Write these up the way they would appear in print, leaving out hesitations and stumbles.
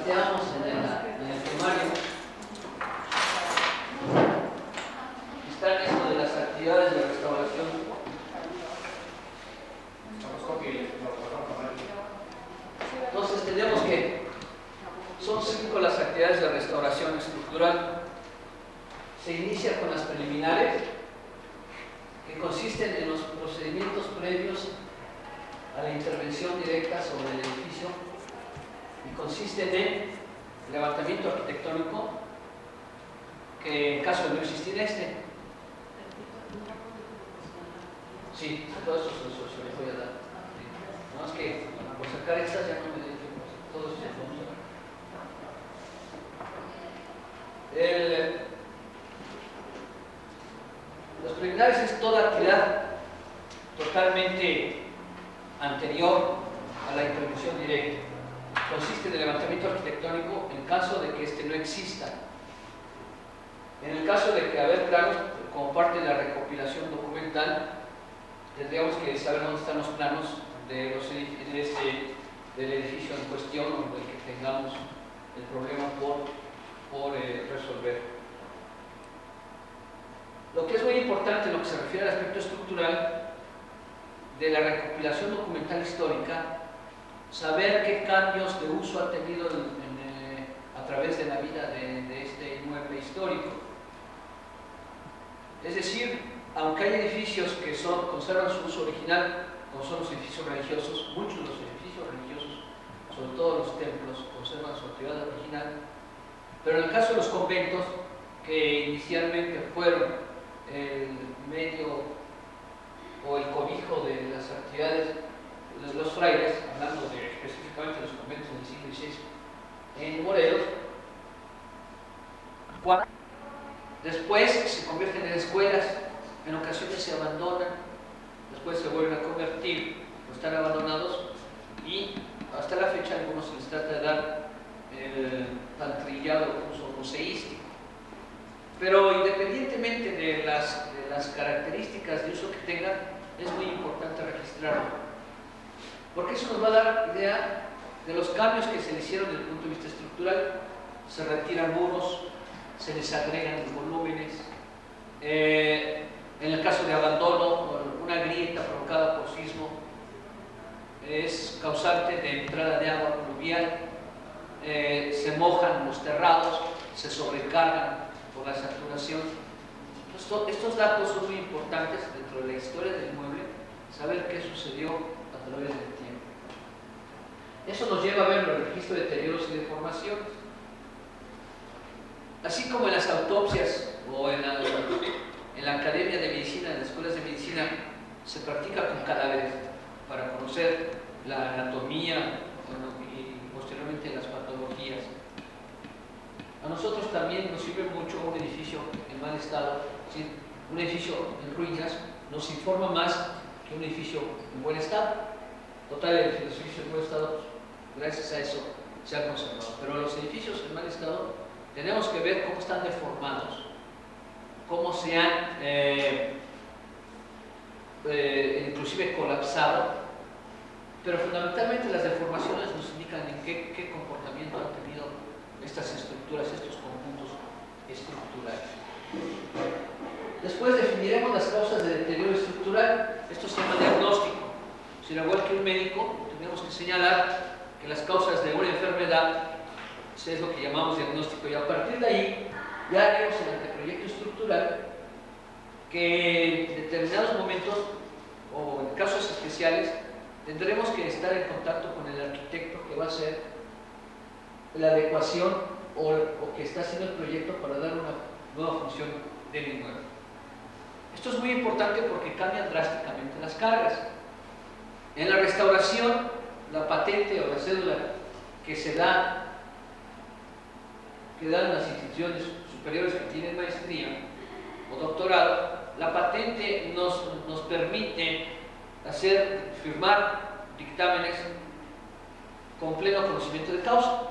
planteamos en el temario está esto de las actividades de restauración. Entonces tenemos que son 5 las actividades de restauración estructural. Se inicia con las preliminares, que consisten en los procedimientos previos a la intervención directa sobre el edificio y consisten en levantamiento arquitectónico, que en caso de no existir este, sí, todo eso se les voy a dar. No es que por sacar estas ya no me den tiempo, todo eso ya lo vamos a ver. Los preliminares es toda actividad totalmente anterior a la intervención directa. Consiste en el levantamiento arquitectónico en caso de que este no exista. En el caso de que haber planos, como parte de la recopilación documental, tendríamos que saber dónde están los planos del edificio en cuestión o del que tengamos el problema por resolver. Lo que es muy importante en lo que se refiere al aspecto estructural de la recopilación documental histórica, saber qué cambios de uso ha tenido a través de la vida de este inmueble histórico. Es decir, aunque hay edificios que conservan su uso original, como son los edificios religiosos, muchos de los edificios religiosos, sobre todo los templos, conservan su actividad original, pero en el caso de los conventos, que inicialmente fueron el medio o el cobijo de las actividades de los frailes, hablando específicamente de los conventos del siglo XVI en Morelos, después se convierten en escuelas, en ocasiones se abandonan, después se vuelven a convertir, pero están abandonados y hasta la fecha a algunos se les trata de dar el tan trillado uso museístico. Pero independientemente de las características de uso que tengan, es muy importante registrarlo, porque eso nos va a dar idea de los cambios que se le hicieron desde el punto de vista estructural. Se retiran muros, se les agregan volúmenes, en el caso de abandono, una grieta provocada por sismo es causante de entrada de agua pluvial, se mojan los terrados, se sobrecargan por la saturación. Estos datos son muy importantes dentro de la historia del inmueble, saber qué sucedió a través del tiempo. Eso nos lleva a ver el registro de deterioros y deformaciones. Así como en las autopsias o en la Academia de Medicina, en las escuelas de medicina, se practica con cadáveres para conocer la anatomía y posteriormente las patologías. A nosotros también nos sirve mucho un edificio en mal estado, ¿sí? Un edificio en ruinas nos informa más que un edificio en buen estado. Total, los edificios en buen estado, gracias a eso, se han conservado. Pero los edificios en mal estado tenemos que ver cómo están deformados, cómo se han inclusive colapsado, pero fundamentalmente las deformaciones nos indican en qué comportamiento han tenido estas estructuras, estos conjuntos estructurales. Después definiremos las causas de deterioro estructural. Esto se llama diagnóstico. Si al igual que un médico, tenemos que señalar que las causas de una enfermedad es lo que llamamos diagnóstico, y a partir de ahí ya haremos el anteproyecto estructural, que en determinados momentos o en casos especiales tendremos que estar en contacto con el arquitecto que va a hacer la adecuación o que está haciendo el proyecto para dar una nueva función del inmueble. Esto es muy importante porque cambian drásticamente las cargas. En la restauración, la patente o la cédula que se da, que dan las instituciones superiores que tienen maestría o doctorado, la patente nos permite firmar dictámenes con pleno conocimiento de causa.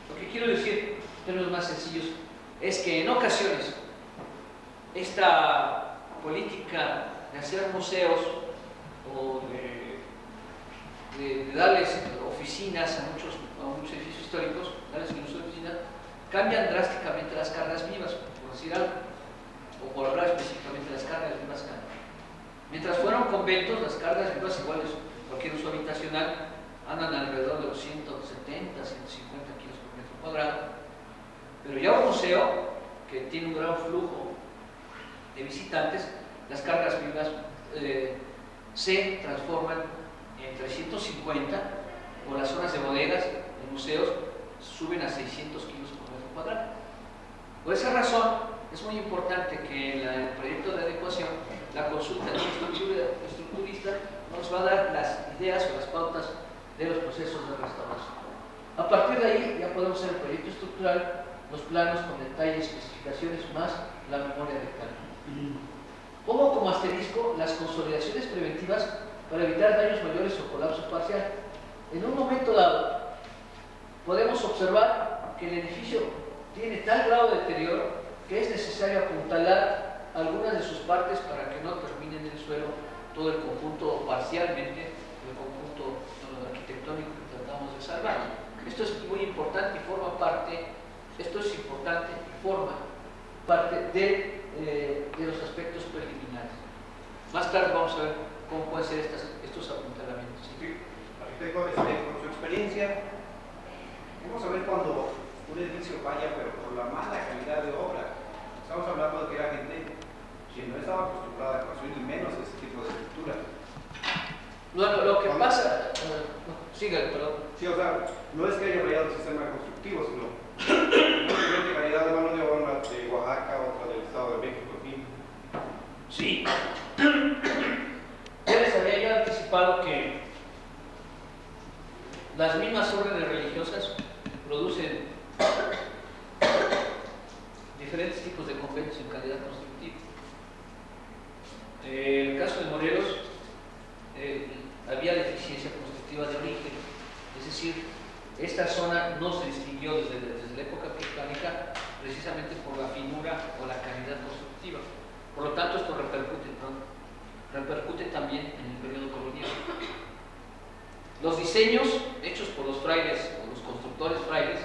Lo que quiero decir, en términos más sencillos, es que en ocasiones esta política de hacer museos o de darles oficinas a muchos muchos edificios históricos, en uso de oficina, cambian drásticamente las cargas vivas, por decir algo, o por hablar específicamente de las cargas vivas cambian. Mientras fueron conventos, las cargas vivas iguales, cualquier uso habitacional, andan alrededor de los 170, 150 kilos por metro cuadrado. Pero ya un museo, que tiene un gran flujo de visitantes, las cargas vivas se transforman en 350, o las zonas de bodegas en museos suben a 600 kilos por metro cuadrado. Por esa razón, es muy importante que en el proyecto de adecuación la consulta de un estructurista nos va a dar las ideas o las pautas de los procesos de restauración. A partir de ahí ya podemos hacer el proyecto estructural, los planos con detalles, especificaciones, más la memoria de cálculo. Pongo como asterisco las consolidaciones preventivas para evitar daños mayores o colapso parcial. En un momento dado, podemos observar que el edificio tiene tal grado de deterioro que es necesario apuntalar algunas de sus partes para que no termine en el suelo todo el conjunto, parcialmente el conjunto arquitectónico que tratamos de salvar. Esto es muy importante y forma parte, de los aspectos preliminares. Más tarde vamos a ver cómo pueden ser estos apuntalamientos. Sí. Arquitecto, con su experiencia, vamos a ver cuando un edificio falla, pero por la mala calidad de obra. Estamos hablando de que era gente que no estaba acostumbrada a construir, ni menos ese tipo de estructura. No, lo que pasa... sígale, perdón. Sí, o sea, no es que haya fallado el sistema constructivo, sino una calidad de mano de obra de Oaxaca, otra del Estado de México, en fin. Sí. Ya les había yo anticipado que las mismas órdenes religiosas producen diferentes tipos de convenios en calidad constructiva. En el caso de Morelos, había deficiencia constructiva de origen, es decir, esta zona no se distinguió desde la época prehispánica precisamente por la finura o la calidad constructiva. Por lo tanto, esto repercute también en el periodo colonial. Los diseños hechos por los frailes o los constructores frailes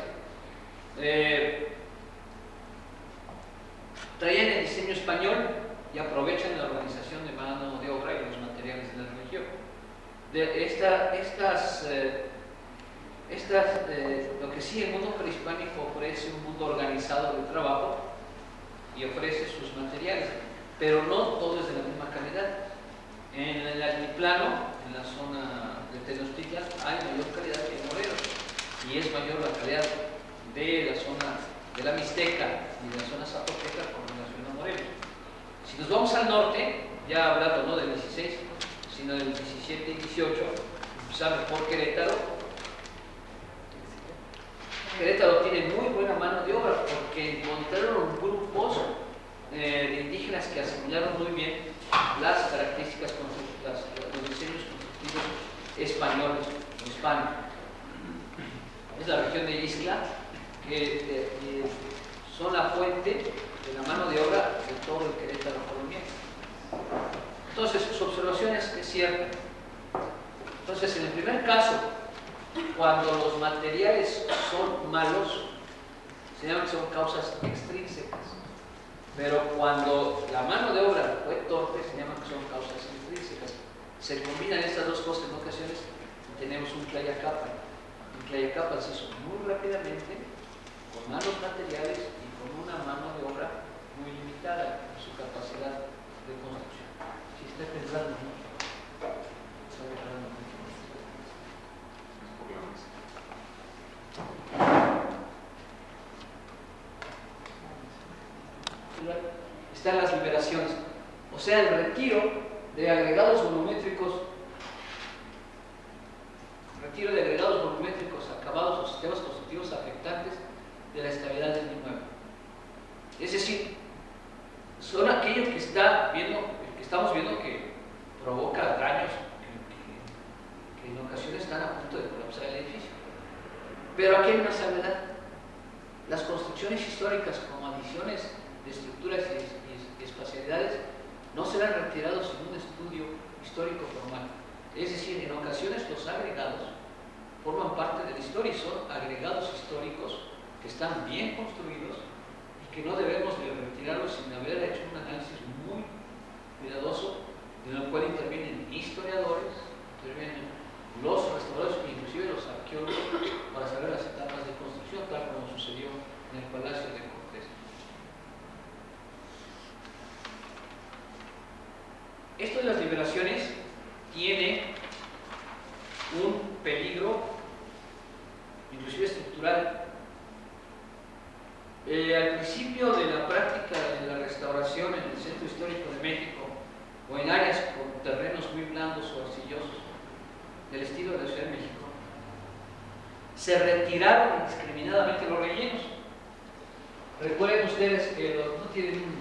traían el diseño español y aprovechan la organización de mano de obra y los materiales de la región. Lo que sí, el mundo prehispánico ofrece un mundo organizado de trabajo y ofrece sus materiales, pero no todo es de la misma calidad. En el altiplano, en la zona de Tenochtitlan, hay mayor calidad que en Morelos, y es mayor la calidad de la zona de la Mixteca y de la zona zapoteca con relación a Morelos. Si nos vamos al norte, ya hablando no del 16, sino del 17 y 18, empezamos por Querétaro. Querétaro tiene muy buena mano de obra porque encontraron grupos de indígenas que asimilaron muy bien las características, los diseños constructivos españoles o hispanos. Es la región de Ixtla, que son la fuente de la mano de obra de todo el Querétaro colonial. Entonces, sus observaciones es cierta. Entonces, en el primer caso, cuando los materiales son malos, se llaman que son causas extrínsecas. Pero cuando la mano de obra fue torpe, se llaman que son causas intrínsecas. Se combinan estas dos cosas en ocasiones y tenemos un Tlayacapan. Un Tlayacapan se hizo muy rápidamente, con malos materiales y con una mano de obra muy limitada en su capacidad de construcción. Si está temblando, ¿no? Está temblando mucho. Están las liberaciones, o sea, el retiro de agregados volumétricos, acabados o sistemas constructivos afectantes de la estabilidad del inmueble. Es decir, son aquellos que estamos viendo que provoca daños que en ocasiones están a punto de colapsar el edificio. Pero aquí hay una salvedad. Las construcciones históricas como adiciones de estructuras y espacialidades no serán retirados sin un estudio histórico formal. Es decir, en ocasiones los agregados forman parte de la historia y son que están bien construidos y que no debemos de retirarlos sin haber hecho un análisis muy cuidadoso, en el cual intervienen historiadores, intervienen los restauradores e inclusive los arqueólogos para saber las etapas de construcción, tal como sucedió en el Palacio de Cortés. Esto de las liberaciones tiene un peligro, inclusive estructural. Al principio de la práctica de la restauración en el Centro Histórico de México o en áreas con terrenos muy blandos o arcillosos del estilo de la Ciudad de México, se retiraron indiscriminadamente los rellenos. Recuerden ustedes que no tienen un...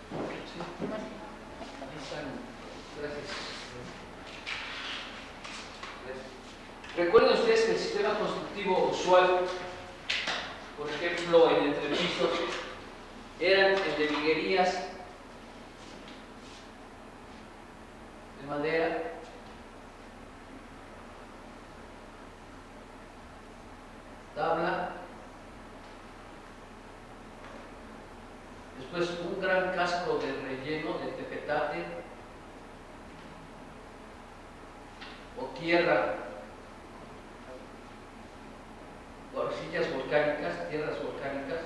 ¿Sí? Ahí están. Gracias. Recuerden ustedes que el sistema constructivo usual, por ejemplo, en entrepisos, eran el de viguerías de madera, tabla, después un gran casco de relleno de tepetate o tierra, o arcillas volcánicas, tierras volcánicas,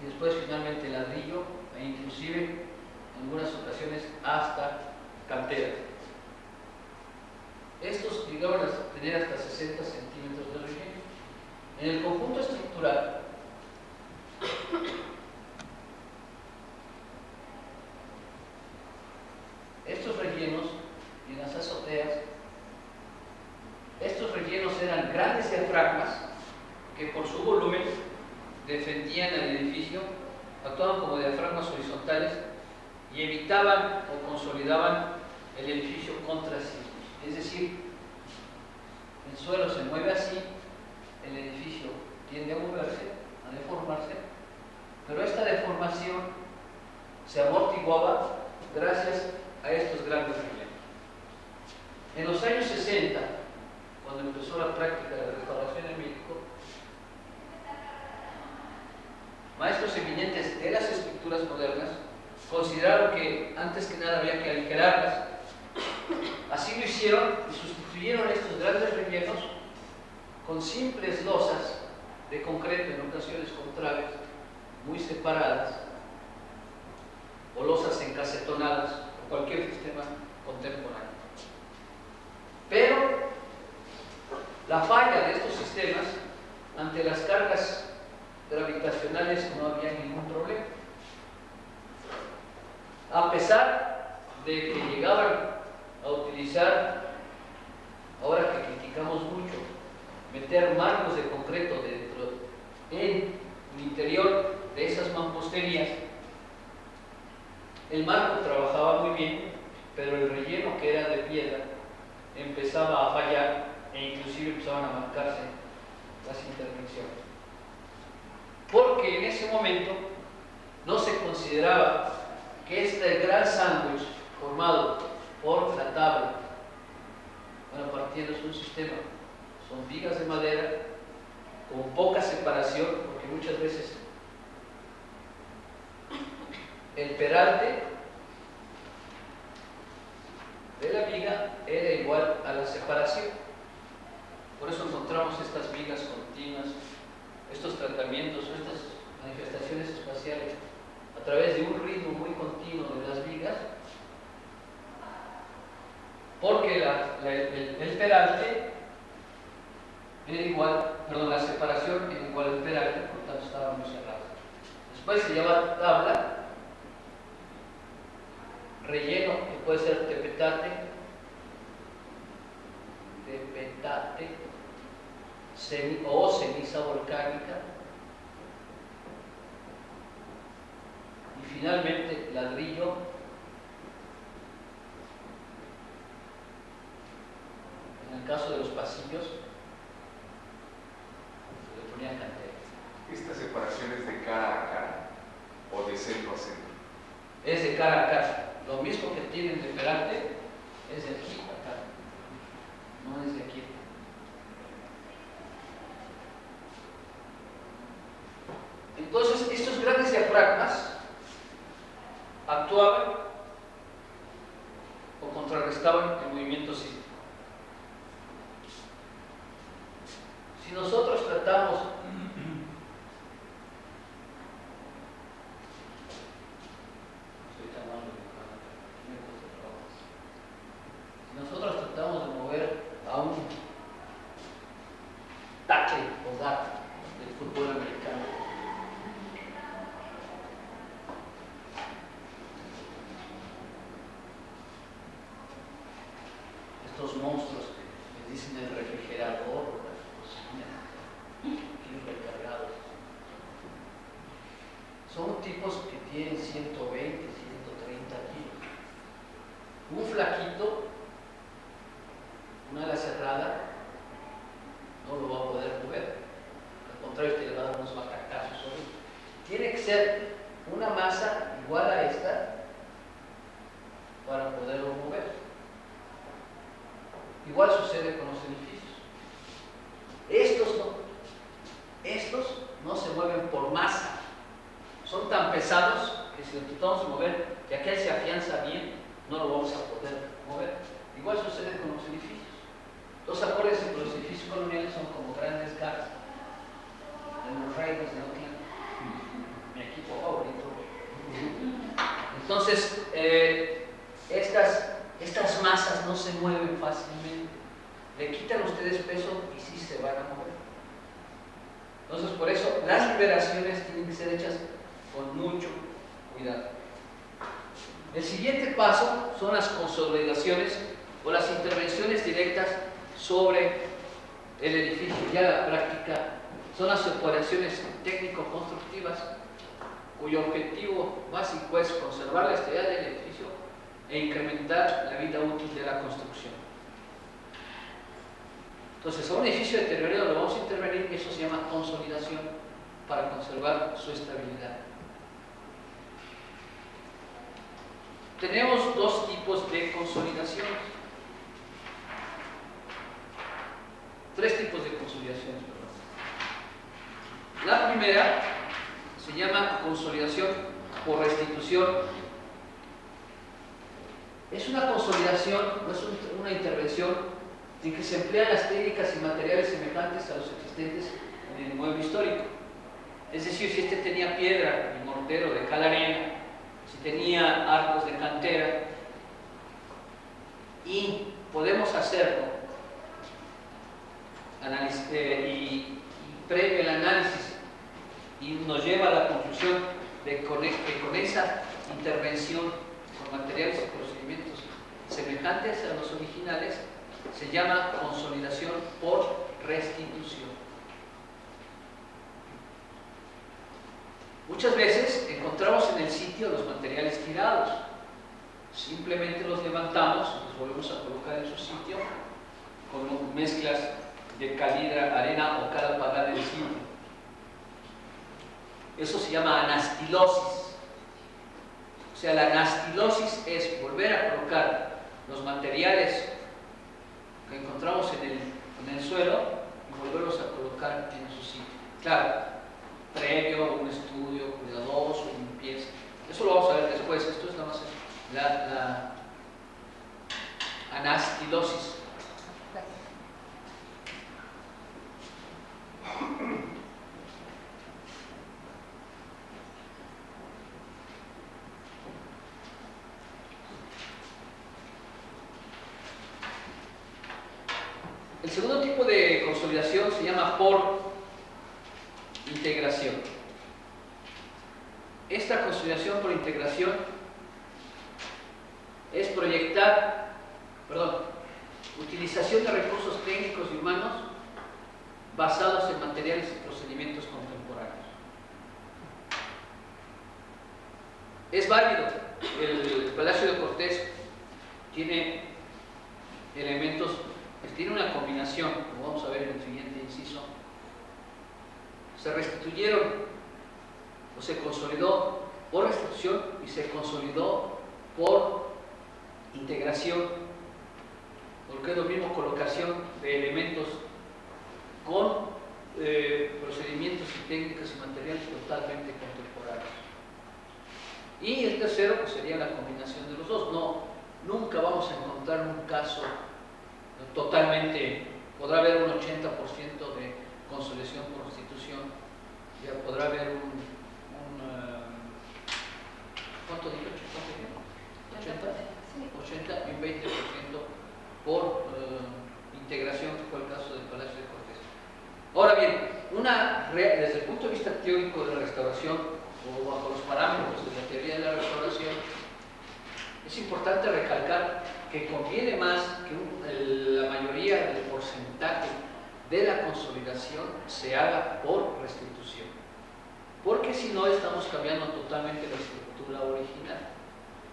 y después finalmente ladrillo e inclusive en algunas ocasiones hasta canteras. Estos llegaron a tener hasta 60 centímetros de relleno. En el conjunto estructural, estos rellenos y en las azoteas, estos rellenos eran grandes diafragmas que por su volumen defendían al edificio, actuaban como diafragmas horizontales y evitaban o consolidaban el edificio contra sismos. Es decir, el suelo se mueve así, el edificio tiende a moverse, a deformarse, pero esta deformación se amortiguaba gracias a estos grandes rellenos. En los años 60, cuando empezó la práctica de la restauración en México, maestros eminentes de las estructuras modernas consideraron que antes que nada había que aligerarlas. Así lo hicieron y sustituyeron estos grandes rellenos con simples losas de concreto, en ocasiones con traves muy separadas, o losas encasetonadas, o cualquier sistema contemporáneo. Pero la falla de estos sistemas, ante las cargas gravitacionales, no había ningún problema. A pesar de que llegaban a utilizar, ahora que criticamos mucho, meter marcos de concreto dentro en el interior de esas mamposterías, el marco trabajaba muy bien, pero el relleno, que era de piedra, empezaba a fallar e inclusive empezaban a marcarse las intervenciones. Porque en ese momento no se consideraba que este gran sándwich formado por la tabla, bueno, partiendo es un sistema, son vigas de madera con poca separación, porque muchas veces el peralte de la viga era igual a la separación. Por eso encontramos estas vigas continuas, estos tratamientos, estas manifestaciones espaciales a través de un ritmo muy continuo de las vigas, porque el peralte era igual, perdón, la separación era igual al peralte, por lo tanto estaba muy cerrado. Después se llama tabla, relleno, que puede ser tepetate, o ceniza volcánica, y finalmente ladrillo, en el caso de los pasillos se le ponía cantera. ¿Esta separación es de cara a cara o de centro a centro? Es de cara a cara. Lo mismo que tienen de peralte es de aquí a acá, no es de aquí. Entonces, estos grandes diafragmas actuaban o contrarrestaban el movimiento sísmico. Si nosotros tratamos de mover a un tackle o guard del fútbol americano, estos monstruos que les dicen el refrigerador o la cocina, kilos recargados, son tipos que tienen 120, 130 kilos. Un flaquito, una ala cerrada, no lo va a poder mover. Al contrario, usted le va a dar unos batacazos. Tiene que ser una masa igual a esta para poderlo mover. Igual sucede con los edificios. Estos no se mueven por masa. Son tan pesados que si lo intentamos mover y aquel se afianza bien, no lo vamos a poder mover. Igual sucede con los edificios. Los acordes de los edificios coloniales son como grandes garras de los Raiders de Oakland, mi equipo favorito. Entonces, estas masas no se mueven fácilmente. Le quitan ustedes peso y sí se van a mover. Entonces, por eso las liberaciones tienen que ser hechas con mucho cuidado. El siguiente paso son las consolidaciones o las intervenciones directas sobre el edificio. Ya la práctica son las operaciones técnico-constructivas cuyo objetivo básico es conservar la estabilidad del edificio e incrementar la vida útil de la construcción. Entonces, a un edificio deteriorado lo vamos a intervenir y eso se llama consolidación para conservar su estabilidad. Tenemos dos tipos de consolidaciones. Tres tipos de consolidaciones, perdón. La primera se llama consolidación por restitución. Es una consolidación, no es una intervención en que se emplean las técnicas y materiales semejantes a los existentes en el inmueble histórico. Es decir, si este tenía piedra y mortero de cal arena, si tenía arcos de cantera, y podemos hacerlo y previo el análisis y nos lleva a la conclusión de que con esa intervención con materiales y procedimientos semejantes a los originales se llama consolidación por restitución. Muchas veces encontramos en el sitio los materiales tirados, simplemente los levantamos, los volvemos a colocar en su sitio con mezclas de calidra, arena o cal apagada en el sitio. Eso se llama anastilosis. O sea, la anastilosis es volver a colocar los materiales que encontramos en el suelo y volverlos a colocar en su sitio. Claro, previo a un estudio cuidadoso, limpieza. Eso lo vamos a ver después. Esto es nada más la anastilosis. El segundo tipo de consolidación se llama por integración. Esta consolidación por integración es utilización de recursos técnicos y humanos basados en materiales y procedimientos contemporáneos. Es válido. El Palacio de Cortés tiene elementos, tiene una combinación, como vamos a ver en el siguiente inciso. Se restituyeron o se consolidó por restitución y se consolidó por integración, porque es lo mismo colocación de elementos con procedimientos y técnicas y materiales totalmente contemporáneos. Y el tercero pues, sería la combinación de los dos. Nunca vamos a encontrar un caso totalmente, podrá haber un 80% de consolidación por restitución, ya podrá haber ¿cuánto dije? 80 y un 20% por integración, que fue el caso del Palacio de Cortés. Ahora bien, desde el punto de vista teórico de la restauración, o bajo los parámetros de la teoría de la restauración, es importante recalcar que conviene más que la mayoría del porcentaje de la consolidación se haga por restitución, porque si no estamos cambiando totalmente la estructura original.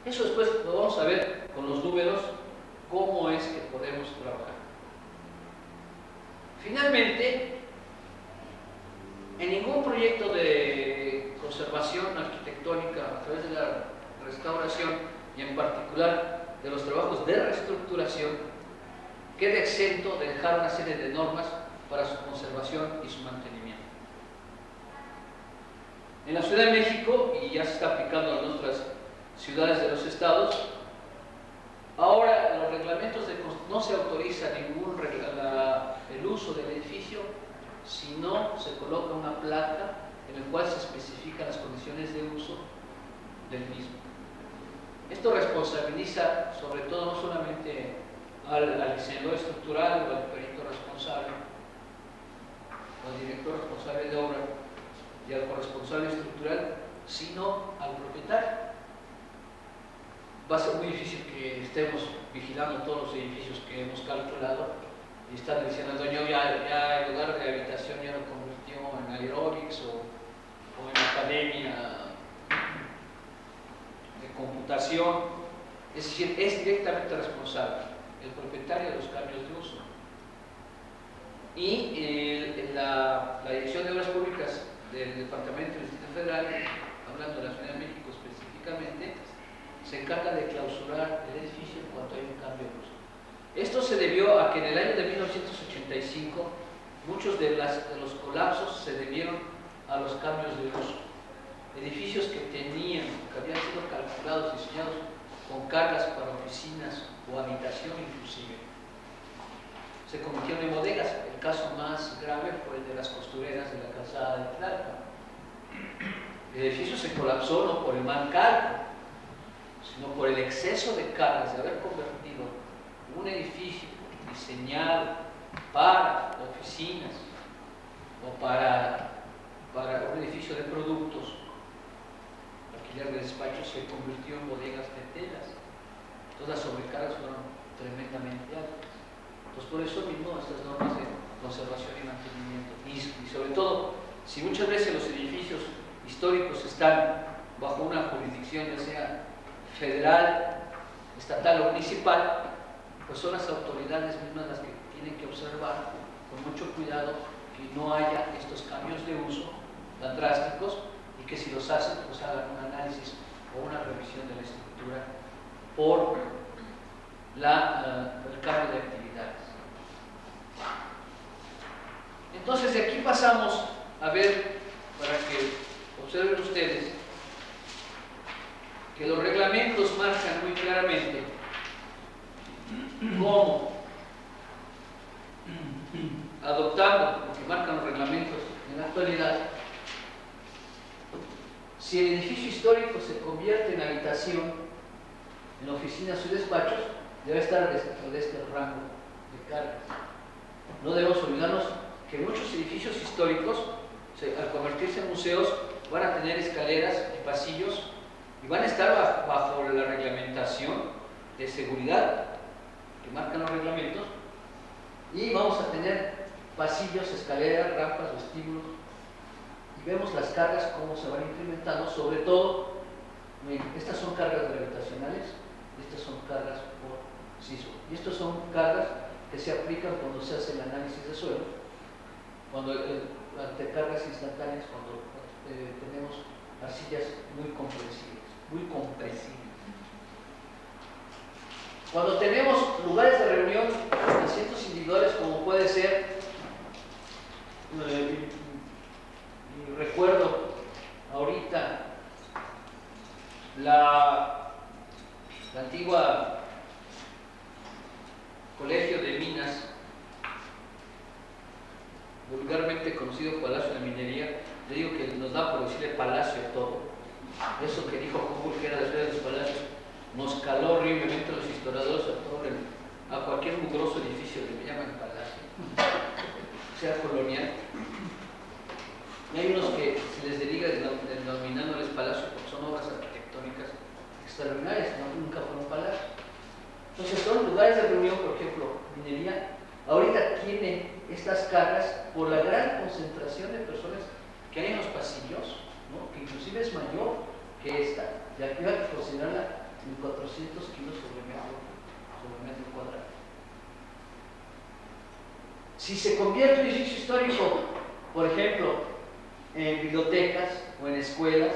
Eso después lo vamos a ver con los números, cómo es que podemos trabajar. Finalmente, en ningún proyecto de conservación arquitectónica a través de la restauración y en particular de los trabajos de reestructuración queda exento de dejar una serie de normas para su conservación y su mantenimiento. En la Ciudad de México, y ya se está aplicando en otras ciudades de los estados, ahora los reglamentos no se autoriza el uso del edificio si no se coloca una placa en la cual se especifican las condiciones de uso del mismo. Esto responsabiliza sobre todo no solamente al diseñador estructural o al perito responsable o al director responsable de obra y al corresponsable estructural, sino al propietario. Va a ser muy difícil que estemos vigilando todos los edificios que hemos calculado y están diciendo al dueño, ya el lugar de habitación ya lo convirtió en aeróbics o en academia de computación. Es decir, es directamente responsable el propietario de los cambios de uso. Y la Dirección de Obras Públicas del Departamento del Distrito Federal, hablando de la Ciudad de México específicamente, se encarga de clausurar el edificio en cuanto hay un cambio de uso. Esto se debió a que en el año de 1985 muchos de los colapsos se debieron a los cambios de uso. Edificios que habían sido calculados, diseñados con cargas para oficinas o habitación inclusive, se convirtieron en bodegas. El caso más grave fue el de las costureras de la calzada de Tlalpan. El edificio se colapsó no por el mal cálculo, sino por el exceso de cargas de haber convertido un edificio diseñado para oficinas o para un edificio de productos, alquiler de despachos, se convirtió en bodegas de telas. Todas las sobrecargas fueron tremendamente altas. Entonces, por eso mismo estas normas de conservación y mantenimiento, y sobre todo, si muchas veces los edificios históricos están bajo una jurisdicción, ya sea federal, estatal o municipal, pues son las autoridades mismas las que tienen que observar con mucho cuidado que no haya estos cambios de uso tan drásticos y que si los hacen, pues hagan un análisis o una revisión de la estructura por el cambio de actividades. Entonces, de aquí pasamos a ver, para que observen ustedes, que los reglamentos marcan muy claramente cómo, adoptando lo que marcan los reglamentos en la actualidad, si el edificio histórico se convierte en habitación, en oficinas y despachos, debe estar dentro de este rango de cargas. No debemos olvidarnos que muchos edificios históricos, al convertirse en museos, van a tener escaleras y pasillos y van a estar bajo la reglamentación de seguridad que marcan los reglamentos, y vamos a tener pasillos, escaleras, rampas, vestíbulos, y vemos las cargas cómo se van incrementando. Sobre todo, estas son cargas gravitacionales, estas son cargas por sismo, y estas son cargas que se aplican cuando se hace el análisis de suelo, cuando ante cargas instantáneas, cuando tenemos arcillas muy compresibles. Cuando tenemos lugares de reunión, asientos individuales, como puede ser, recuerdo la antigua Colegio de Minas, vulgarmente conocido Palacio de Minería. Le digo que nos da por decirle palacio a todo. Eso que dijo Humboldt, que era la ciudad de los palacios, nos caló horriblemente a los historiadores, a cualquier mugroso edificio que me llaman palacio, sea colonial. Y hay unos que se les dedica denominándoles palacio porque son obras arquitectónicas extraordinarias, nunca fueron palacios. Entonces son lugares de reunión, por ejemplo, minería. Ahorita tiene estas cargas por la gran concentración de personas que hay en los pasillos, ¿no? Que inclusive es mayor que esta. Y aquí hay que considerarla en 400 kilos sobre metro cuadrado. Si se convierte en edificio histórico, por ejemplo, en bibliotecas o en escuelas,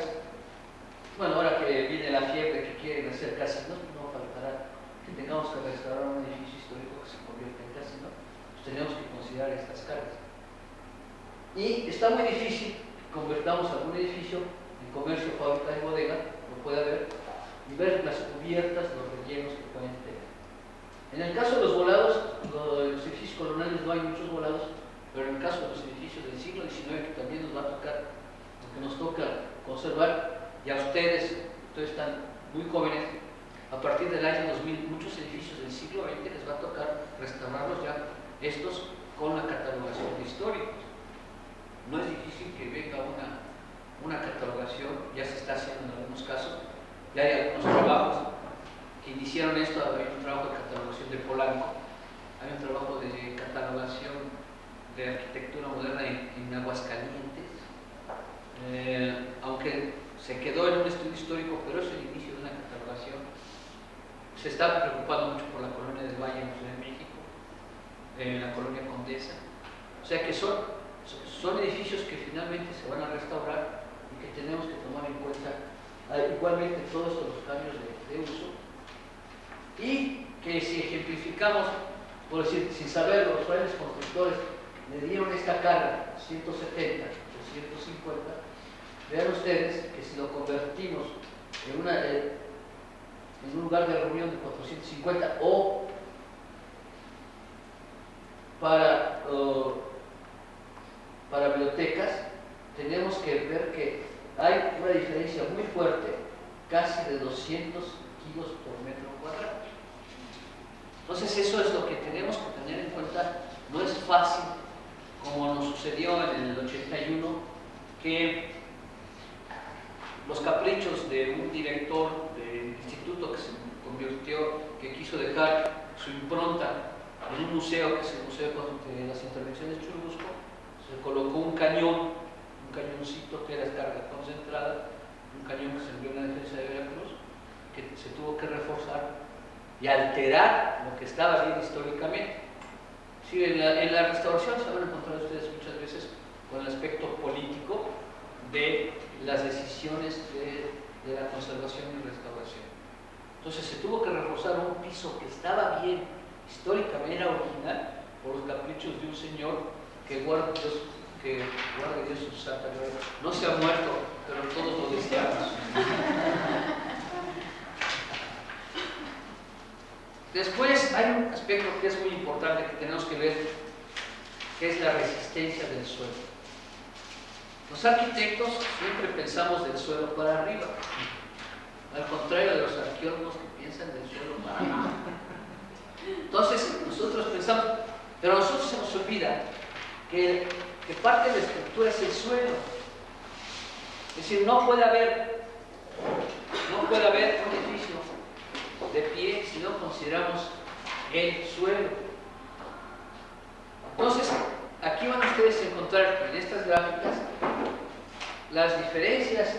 bueno, ahora que viene la fiebre que quieren hacer casinos, no faltará que tengamos que restaurar un edificio histórico que se convierta en casino, pues tenemos que considerar estas cargas. Y está muy difícil que convertamos algún edificio en comercio, fábrica y bodega, lo puede haber, y ver las cubiertas, los rellenos que pueden tener. En el caso de los volados, los edificios coloniales no hay muchos volados, pero en el caso de los edificios del siglo XIX, que también nos va a tocar, lo que nos toca conservar, y a ustedes están muy jóvenes, a partir del año 2000, muchos edificios del siglo XX les va a tocar restaurarlos ya, estos con la catalogación de históricos. No es difícil que venga una catalogación, ya se está haciendo en algunos casos, ya hay algunos trabajos que iniciaron esto. Hay un trabajo de catalogación de Polanco, hay un trabajo de catalogación de arquitectura moderna en Aguascalientes, aunque se quedó en un estudio histórico, pero es el inicio de una catalogación. Se está preocupando mucho por la colonia del Valle en la Ciudad de México, la colonia Condesa, o sea que son edificios que finalmente se van a restaurar y que tenemos que tomar en cuenta igualmente todos estos cambios de uso, y que si ejemplificamos, por decir, sin saberlo, los grandes constructores le dieron esta carga 170 o 150, vean ustedes que si lo convertimos en un lugar de reunión de 450 o para bibliotecas, tenemos que ver que hay una diferencia muy fuerte, casi de 200 kilos por metro cuadrado. Entonces eso es lo que tenemos que tener en cuenta. No es fácil, como nos sucedió en el 81, que los caprichos de un director del instituto que se convirtió, que quiso dejar su impronta en un museo, que es el Museo de las Intervenciones de Churubusco, se colocó un cañoncito que era carga concentrada, un cañón que se envió en la defensa de Veracruz, que se tuvo que reforzar y alterar lo que estaba bien históricamente. Sí, en la restauración se van a encontrar ustedes muchas veces con el aspecto político de las decisiones de la conservación y restauración. Entonces se tuvo que reforzar un piso que estaba bien, históricamente era original, por los caprichos de un señor que guarde Dios su santa gloria. No se ha muerto, pero todos lo deseamos. Después hay un aspecto que es muy importante que tenemos que ver, que es la resistencia del suelo. Los arquitectos siempre pensamos del suelo para arriba, al contrario de los arqueólogos que piensan del suelo para abajo. Entonces nosotros pensamos, pero a nosotros se nos olvida que parte de la estructura es el suelo. Es decir, no puede haber un edificio de pie si no consideramos el suelo. Entonces, aquí van ustedes a encontrar en estas gráficas las diferencias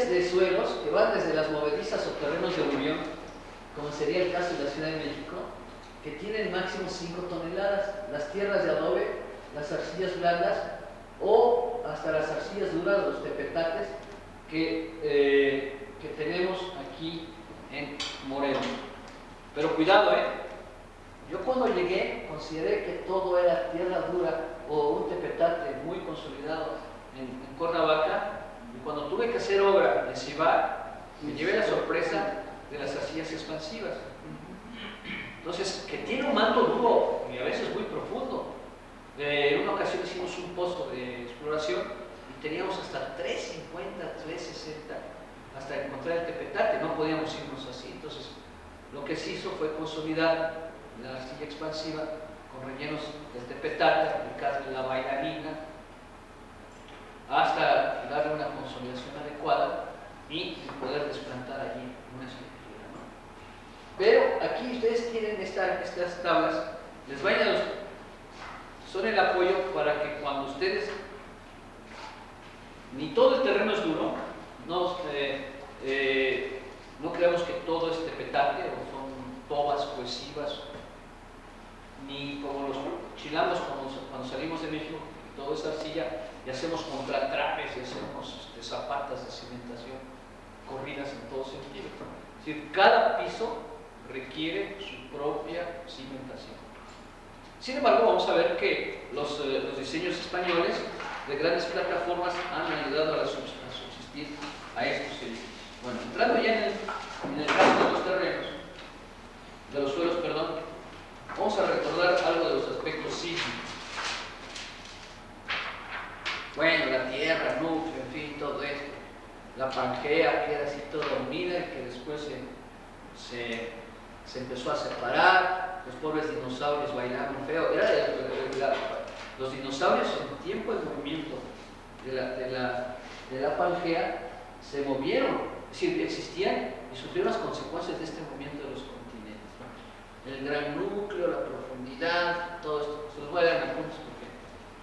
de suelos que van desde las movedizas o terrenos de aluvión, como sería el caso de la Ciudad de México, que tienen máximo 5 toneladas, las tierras de adobe, las arcillas blandas o hasta las arcillas duras, los tepetates que tenemos aquí en Morelos. Pero cuidado, Yo cuando llegué consideré que todo era tierra dura o un tepetate muy consolidado en Cuernavaca, y cuando tuve que hacer obra en Cibar, me llevé la sorpresa de las arcillas expansivas. Entonces, que tiene un manto duro y a veces muy profundo. En una ocasión hicimos un pozo de exploración y teníamos hasta 350, 360 hasta encontrar el tepetate, no podíamos irnos así. Entonces, lo que se hizo fue consolidar la arcilla expansiva con rellenos del tepetate, aplicarle la bailarina, hasta darle una consolidación adecuada y poder desplantar allí una estructura, ¿no? Pero aquí ustedes tienen estas tablas, les vayan a los... son el apoyo para que cuando ustedes... Ni todo el terreno es duro, no creamos que todo es tepetate o son tobas cohesivas, ni como los chilangos cuando salimos de México, todo es arcilla y hacemos contratrapes y hacemos zapatas de cimentación corridas en todo sentido. Es decir, cada piso requiere su propia cimentación. Sin embargo, vamos a ver que los diseños españoles de grandes plataformas han ayudado a subsistir a estos edificios. Bueno, entrando ya en el caso de los terrenos, de los suelos, perdón, vamos a recordar algo de los aspectos sísmicos. Bueno, la tierra, núcleo, en fin, todo esto. La Pangea queda así toda unida y que después se empezó a separar. Los pobres dinosaurios bailaban feo. Los dinosaurios en tiempo de movimiento de la Pangea se movieron, es decir, existían y sufrieron las consecuencias de este movimiento de los continentes, ¿no? El gran núcleo, la profundidad, todo esto. Se los voy a dar en apuntes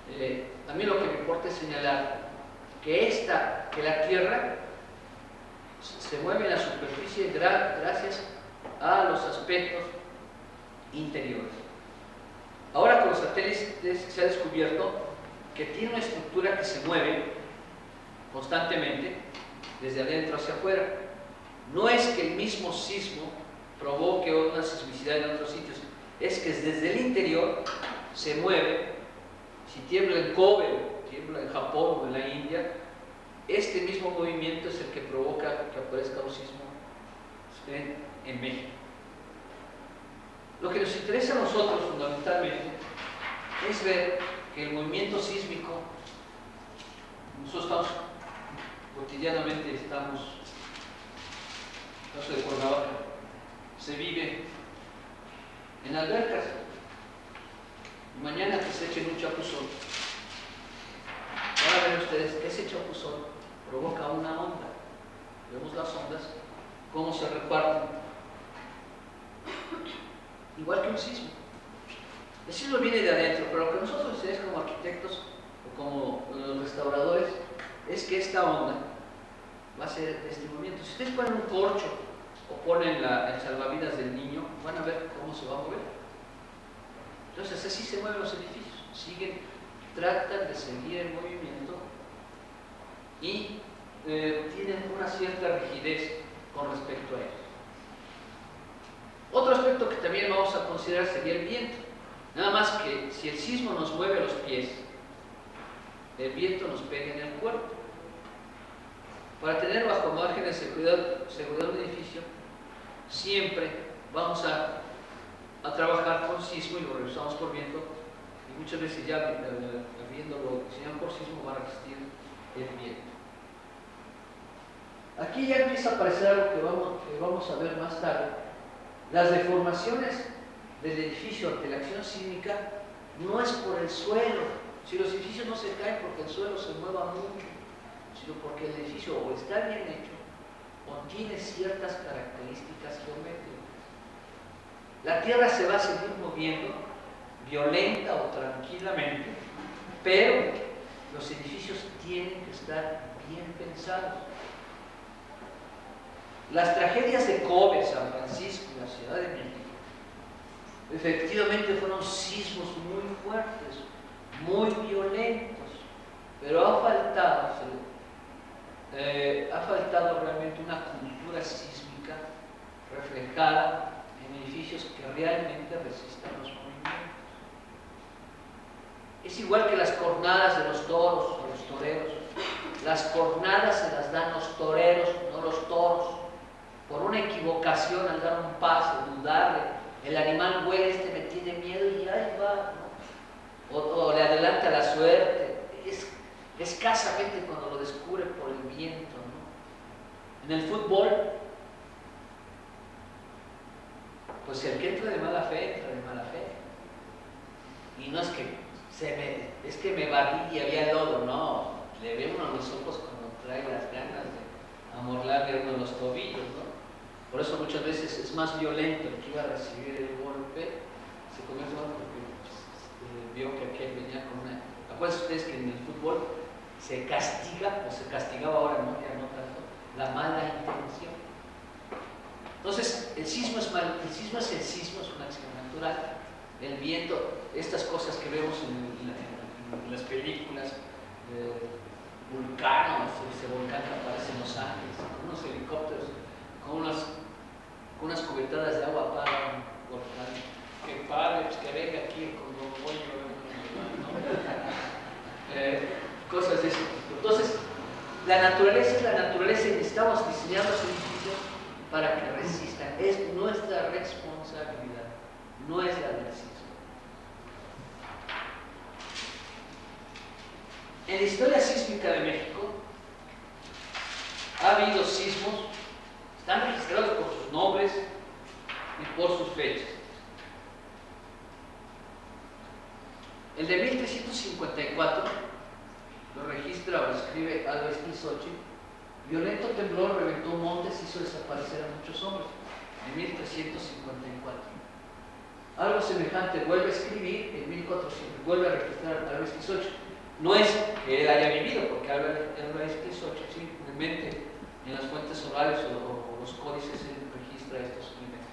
porque a mí lo que me importa es señalar que la Tierra se mueve en la superficie gracias a los aspectos interiores. Ahora con los satélites se ha descubierto que tiene una estructura que se mueve constantemente desde adentro hacia afuera. No es que el mismo sismo provoque una sismicidad en otros sitios, es que desde el interior se mueve. Si tiembla en Kobe, tiembla en Japón o en la India, este mismo movimiento es el que provoca que aparezca un sismo en México. Lo que nos interesa a nosotros fundamentalmente es ver que el movimiento sísmico, nosotros cotidianamente en el caso de Cuernavaca, se vive en albercas. Mañana que se echen un chapuzón, van a ver ustedes, ese chapuzón provoca una onda. Vemos las ondas, cómo se reparten. Igual que un sismo. El sismo viene de adentro, pero lo que nosotros hacemos como arquitectos o como restauradores es que esta onda va a ser este movimiento. Si ustedes ponen un corcho o ponen el salvavidas del niño, van a ver cómo se va a mover. Entonces así se mueven los edificios, tratan de seguir el movimiento y tienen una cierta rigidez con respecto a ello. Otro aspecto que también vamos a considerar sería el viento. Nada más que si el sismo nos mueve los pies, el viento nos pega en el cuerpo. Para tener bajo margen de seguridad un edificio, siempre vamos a trabajar con sismo y lo revisamos por viento, y muchas veces ya viéndolo diseñado por sismo va a existir el viento. Aquí ya empieza a aparecer algo que vamos a ver más tarde. Las deformaciones del edificio ante la acción sísmica no es por el suelo. Si los edificios no se caen porque el suelo se mueva mucho, sino porque el edificio o está bien hecho o tiene ciertas características geométricas. La tierra se va a seguir moviendo violenta o tranquilamente, pero los edificios tienen que estar bien pensados. Las tragedias de Kobe, San Francisco y la Ciudad de México efectivamente fueron sismos muy fuertes, muy violentos, pero ha faltado realmente una cultura sísmica reflejada en edificios edificios que realmente resistan los movimientos. Es igual que las cornadas de los toros o los toreros. Las cornadas se las dan los toreros, no los toros. Por una equivocación al dar un paso, dudarle, el animal huele, me tiene miedo y ahí va, ¿no? O le adelanta la suerte. Es escasamente cuando lo descubre por el viento, ¿no? En el fútbol, pues el que entra de mala fe, entra de mala fe. Y no es que es que me barrí y había lodo, no. Le ve uno a los ojos cuando trae las ganas de amorlarle a uno los tobillos, ¿no? Por eso muchas veces es más violento el que iba a recibir el golpe, se convierte más porque vio que aquel venía con una... Acuérdense ustedes que en el fútbol se castiga, o se castigaba ahora, no, ya no tanto, la mala intención. Entonces, el sismo es el sismo, es una acción natural. El viento, estas cosas que vemos en las películas, vulcanos, ese volcán que aparece en Los Ángeles, con unos helicópteros, con unas cubetadas de agua para un volcán. Que padre, pues que venga aquí con los pollos, ¿no? Cosas de ese tipo. Entonces, la naturaleza es la naturaleza y estamos diseñando los edificios para que resistan. Es nuestra responsabilidad, no es la del sismo. En la historia sísmica de México ha habido sismos, están registrados por sus nombres y por sus fechas. El de 1354 lo registra o lo escribe Álvarez Isochi. Violento temblor reventó montes y hizo desaparecer a muchos hombres. En 1354. Algo semejante vuelve a escribir en 1400, vuelve a registrar Álvarez Isochi. No es que él haya vivido, porque Álvarez Isochi simplemente en las fuentes orales o los códices él registra estos elementos.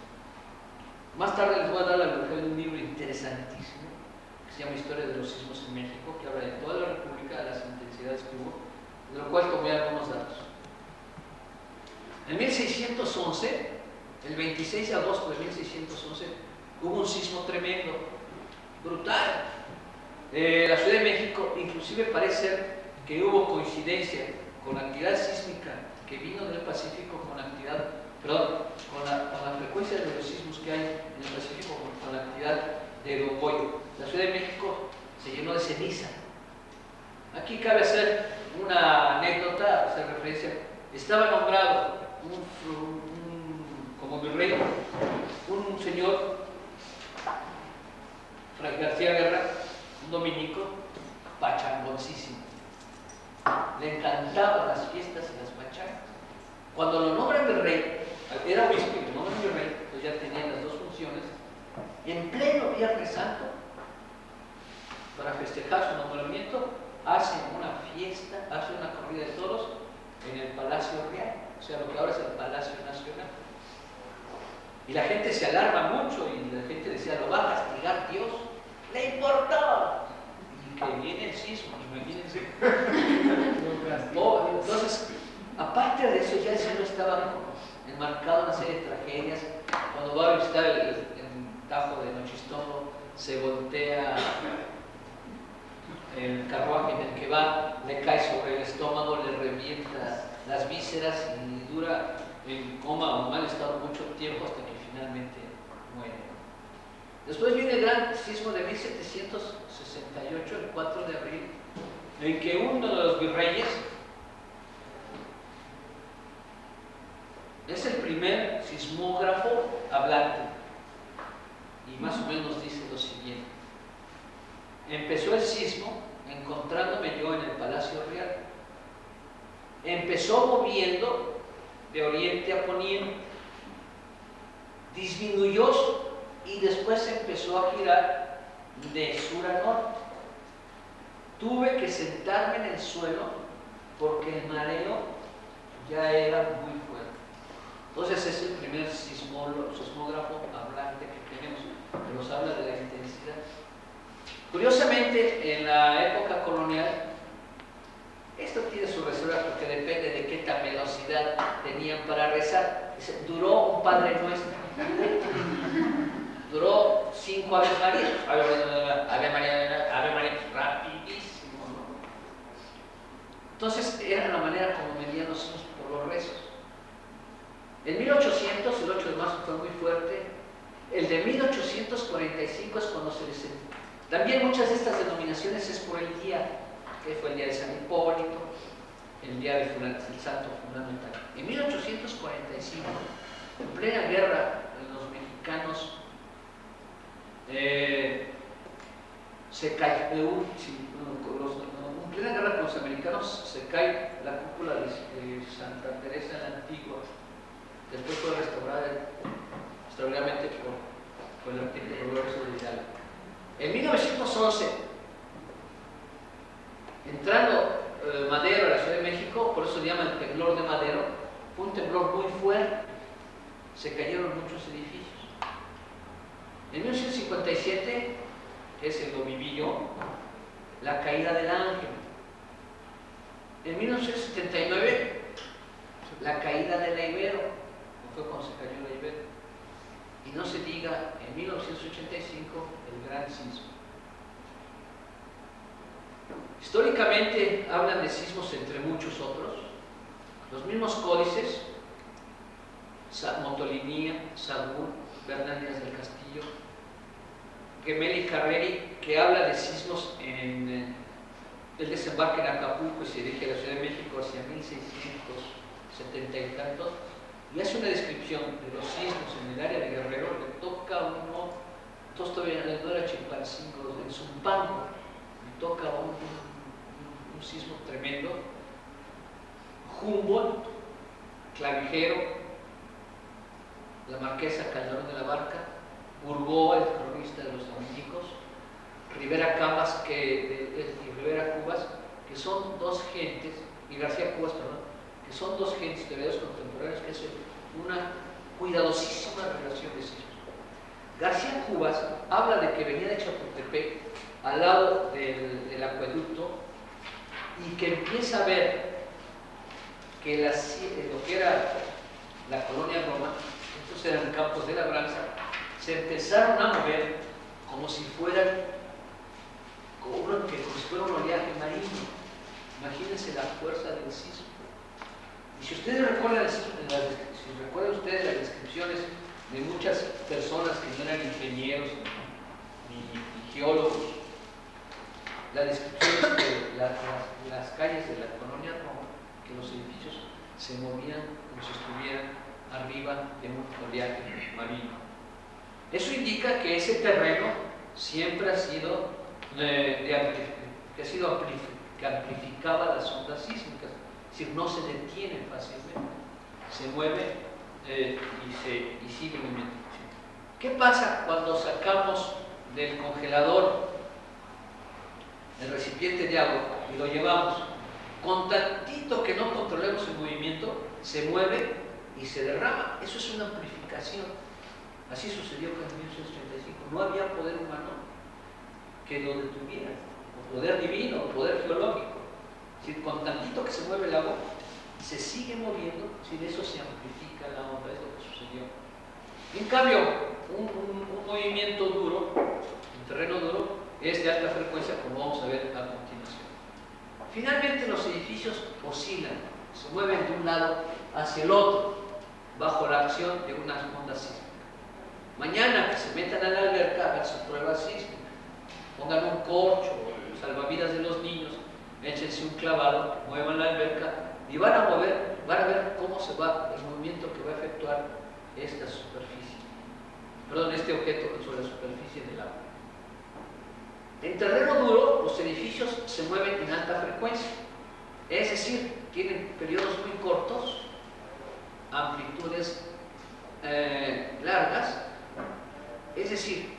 Más tarde les voy a dar la lectura de un libro interesantísimo que se llama Historia de los sismos en México, que habla de toda la República, de las intensidades que hubo, de lo cual tomé algunos datos. En 1611, el 26 de agosto de 1611, hubo un sismo tremendo, brutal. La Ciudad de México, inclusive parece ser que hubo coincidencia con la actividad sísmica que vino del Pacífico con la frecuencia de los sismos que hay en el Pacífico con la actividad de Ocoyo. La Ciudad de México se llenó de ceniza. Aquí cabe hacer una anécdota, hacer referencia. Estaba nombrado como virrey un señor, Fray García Guerra, un dominico pachangoncísimo. Le encantaban las fiestas y las pachangas. Cuando lo nombran virrey, era obispo y lo nombran virrey, pues ya tenían las dos funciones. En pleno Viernes Santo, para festejar su nombramiento, hace una fiesta, hace una corrida de toros en el Palacio Real, o sea, lo que ahora es el Palacio Nacional. Y la gente se alarma mucho y la gente decía, lo va a castigar Dios. Le importaba. Y que viene el sismo, imagínense. Entonces, aparte de eso, ya el cielo estaba enmarcado una serie de tragedias. Cuando va a visitar el Tajo de Nochistomo, se voltea el carruaje en el que va, le cae sobre el estómago, le revienta las vísceras y dura en coma o mal estado mucho tiempo hasta que finalmente muere. Después viene el gran sismo de 1768, el 4 de abril, en que uno de los virreyes es el primer sismógrafo hablante y más o menos dice lo siguiente: empezó el sismo encontrándome yo en el Palacio Real, empezó moviendo de oriente a poniente, disminuyó y después empezó a girar de sur a norte. Tuve que sentarme en el suelo porque el mareo ya era muy fuerte. Entonces es el primer sismógrafo hablante que tenemos, que nos habla de la intensidad. Curiosamente, en la época colonial, esto tiene su reserva porque depende de qué tan velocidad tenían para rezar. Duró un Padre Nuestro. duró 5 Ave María. Ave María, Ave María, rapidísimo, ¿no? Entonces era la manera como medían los hijos por los rezos. En 1800, el 8 de marzo fue muy fuerte. El de 1845 es cuando se les... También muchas de estas denominaciones es por el día, que fue el día de San Hipólito, el día del santo fundamental. En 1845, en plena guerra, los mexicanos se cae, en plena guerra con los americanos se cae la cúpula de Santa Teresa la Antigua. Después fue restaurada extraordinariamente por el artículo Lorenzo de Hidalgo. En 1911, entrando Madero a la Ciudad de México, por eso se llama el temblor de Madero, fue un temblor muy fuerte, se cayeron muchos edificios. En 1957, que ese lo viví yo, la caída del Ángel. En 1979, la caída de la Ibero, fue cuando se cayó la Ibero. Y no se diga, en 1985, el gran sismo. Históricamente hablan de sismos entre muchos otros. Los mismos códices, Motolinía, Sagún, Bernal Díaz del Castillo, Gemelli Carreri, que habla de sismos en el desembarque en Acapulco y se dirige a la Ciudad de México hacia 1670 y tantos, y hace una descripción de los sismos en el área de Guerrero. Le toca a uno, entonces todavía no era Chilpancingo, en Zumpango, le toca un sismo tremendo. Humboldt, Clavijero, la marquesa Calderón de la Barca, Burgó, el cronista de los dominicos, Rivera Cambas y Rivera Cubas, que son dos gentes, y García Cubas, perdón, que son dos gentes de medios contemporáneos que hacen una cuidadosísima relación de sismos. García Cubas habla de que venía de Chapultepec, al lado del acueducto, y que empieza a ver que lo que era la colonia Roma, estos eran campos de labranza, se empezaron a mover como si fueran un oleaje marino. Imagínense la fuerza del sismo. Y si ustedes recuerdan, ustedes las descripciones de muchas personas que no eran ingenieros ni geólogos, la descripción de las calles de la colonia Roma, que los edificios se movían como si estuvieran arriba de un oleaje marino. Eso indica que ese terreno siempre ha sido que amplificaba las ondas sísmicas, es decir, no se detiene fácilmente, se mueve y sigue moviendo. ¿Qué pasa cuando sacamos del congelador el recipiente de agua y lo llevamos? Con tantito que no controlemos el movimiento, se mueve y se derrama. Eso es una amplificación. Así sucedió con 1935. No había poder humano que lo detuviera, o poder divino, o poder geológico. Es decir, con tantito que se mueve el agua, se sigue moviendo, de eso se amplifica la onda, es lo que sucedió. En cambio, un movimiento duro, un terreno duro, es de alta frecuencia, como vamos a ver a continuación. Finalmente, los edificios oscilan, se mueven de un lado hacia el otro, bajo la acción de unas ondas sísmicas. Mañana que se metan a la alberca, hagan su prueba sísmica, pongan un corcho, salvavidas de los niños, échense un clavado, muevan la alberca y van a ver cómo se va el movimiento que va a efectuar esta superficie, este objeto sobre la superficie del agua. En terreno duro, los edificios se mueven en alta frecuencia, es decir, tienen periodos muy cortos, amplitudes largas. Es decir,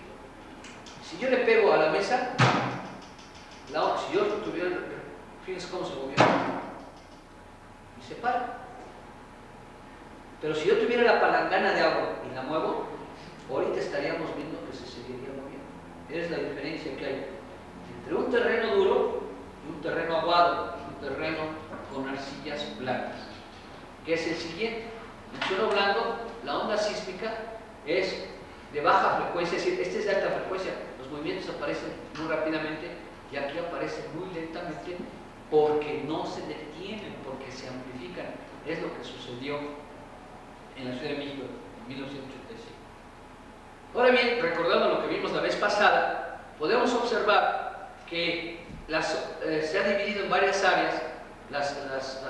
si yo le pego a la mesa, si yo tuviera, fíjense cómo se movió, y se para. Pero si yo tuviera la palangana de agua y la muevo, ahorita estaríamos viendo que se seguiría moviendo. Es la diferencia que hay entre un terreno duro y un terreno aguado, un terreno con arcillas blancas, que es el siguiente. En suelo blando, la onda sísmica es de baja frecuencia, es decir, este es de alta frecuencia, los movimientos aparecen muy rápidamente y aquí aparecen muy lentamente porque no se detienen, porque se amplifican. Es lo que sucedió en la Ciudad de México en 1985. Ahora bien, recordando lo que vimos la vez pasada, podemos observar que se ha dividido en varias áreas la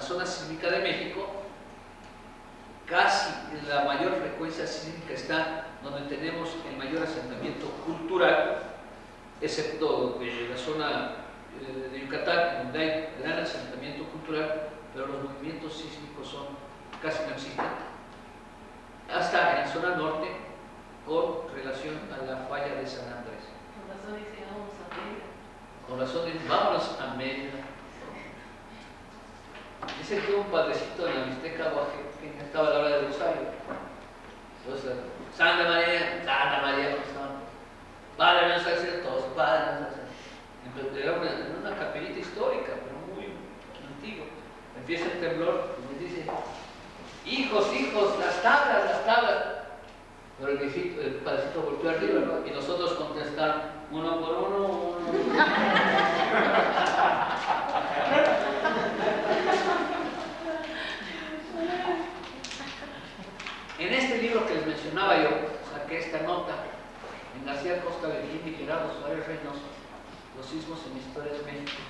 zona sísmica de México. Casi la mayor frecuencia sísmica está donde tenemos el mayor asentamiento cultural, excepto de la zona de Yucatán, donde hay gran asentamiento cultural, pero los movimientos sísmicos casi no existen. Hasta en la zona norte, con relación a la falla de San Andrés. Con razón dice, vamos a Mérida. Con razón dice, vámonos a Mérida. Dice que un padrecito en la Mixteca que estaba a la hora del rosario. Entonces, Santa María, Padre nuestro que todos, Padre nuestro. Era una capellita histórica, pero muy antigua. Empieza el temblor y me dice, hijos, las tablas. Pero el padrecito volvió arriba, ¿no? Y nosotros contestaron, uno por uno. En este libro que les mencionaba yo, saqué esta nota, en García Costa, Virginia y Gerardo Suárez Reynoso, los sismos en la historia de México.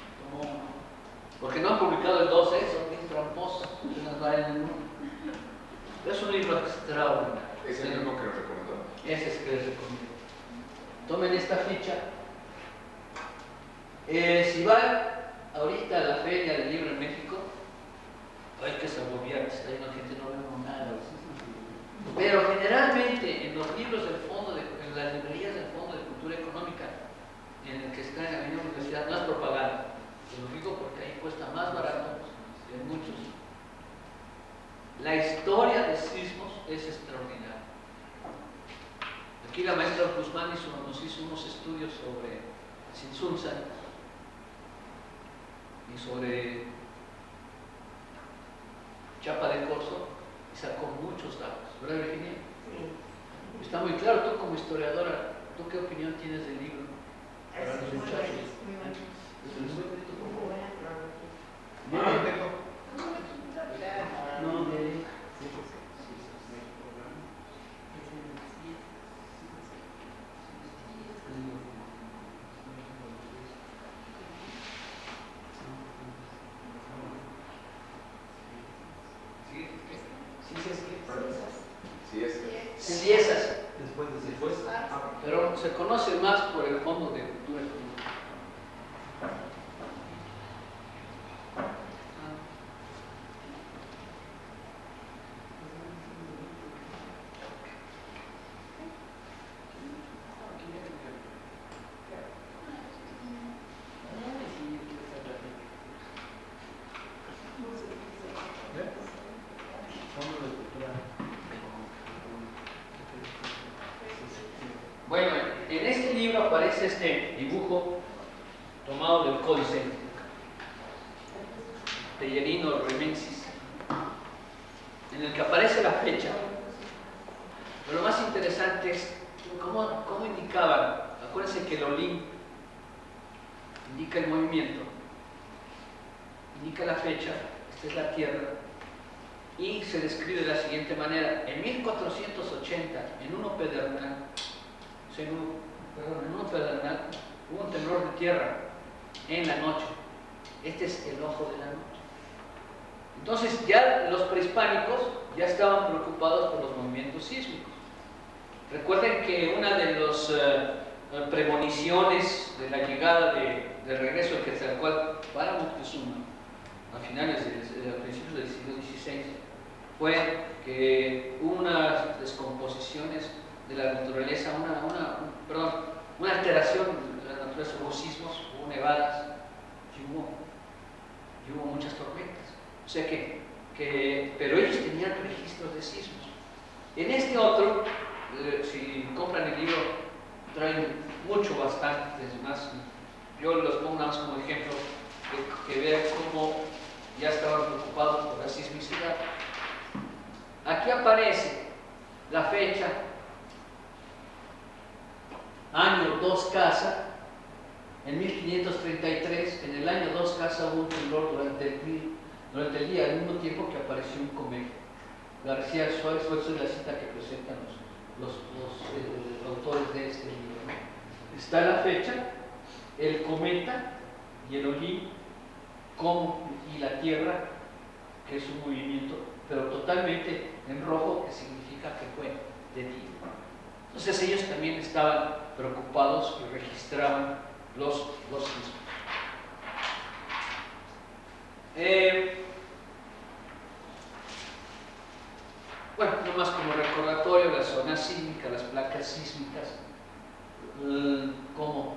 Porque no han publicado el 12, son bien tramposos, es un libro extraordinario. ¿Es el mismo que nos recomendó? Ese es que les recomiendo. Tomen esta ficha. Si van ahorita a la feria del libro en México, hay que saborear, está lleno de gente, no vemos nada. Pero generalmente en los libros del fondo, en las librerías del Fondo de Cultura Económica, en el que está en la misma universidad, no es propaganda. Te lo digo porque ahí cuesta más barato que en muchos. La historia de sismos es extraordinaria. Aquí la maestra Guzmán nos hizo unos estudios sobre Tzintzuntzan y sobre Chiapa de Corzo y sacó muchos datos, ¿verdad, Virginia? Sí. Está muy claro. Tú como historiadora, ¿tú qué opinión tienes del libro? Para los muchachos. Ciesas. Después. Pero se conoce más por el Fondo de Cultura Económica. Bueno, en este libro aparece este dibujo tomado del Códice de Yerino Remensis, en el que aparece la fecha. Pero lo más interesante es cómo indicaban. Acuérdense que el Olim indica el movimiento, indica la fecha, esta es la Tierra, y se describe de la siguiente manera. En 1480, en uno pedernal, hubo un temblor de tierra en la noche. Este es el ojo de la noche. Entonces ya los prehispánicos ya estaban preocupados por los movimientos sísmicos. Recuerden que una de las premoniciones de la llegada del regreso de Quetzalcóatl para Moctezuma a principios del siglo XVI fue que hubo unas descomposiciones de la naturaleza, una alteración de la naturaleza, hubo sismos, hubo nevadas y hubo muchas tormentas. O sea pero ellos tenían registros de sismos. En este otro, si compran el libro, traen bastantes más. Yo los pongo nada más como ejemplo, que vean cómo ya estaban preocupados por la sismicidad. Aquí aparece la fecha 2 Casa, en 1533, en el año 2 Casa hubo un temblor durante el día, al mismo tiempo que apareció un cometa. García Suárez, esa es la cita que presentan los autores de este libro. Está la fecha, el cometa y el Olín, y la Tierra, que es un movimiento, pero totalmente en rojo, que significa que fue de día. Entonces ellos también estaban preocupados y registraban los sismos. Bueno, nomás como recordatorio, la zona sísmica, las placas sísmicas, como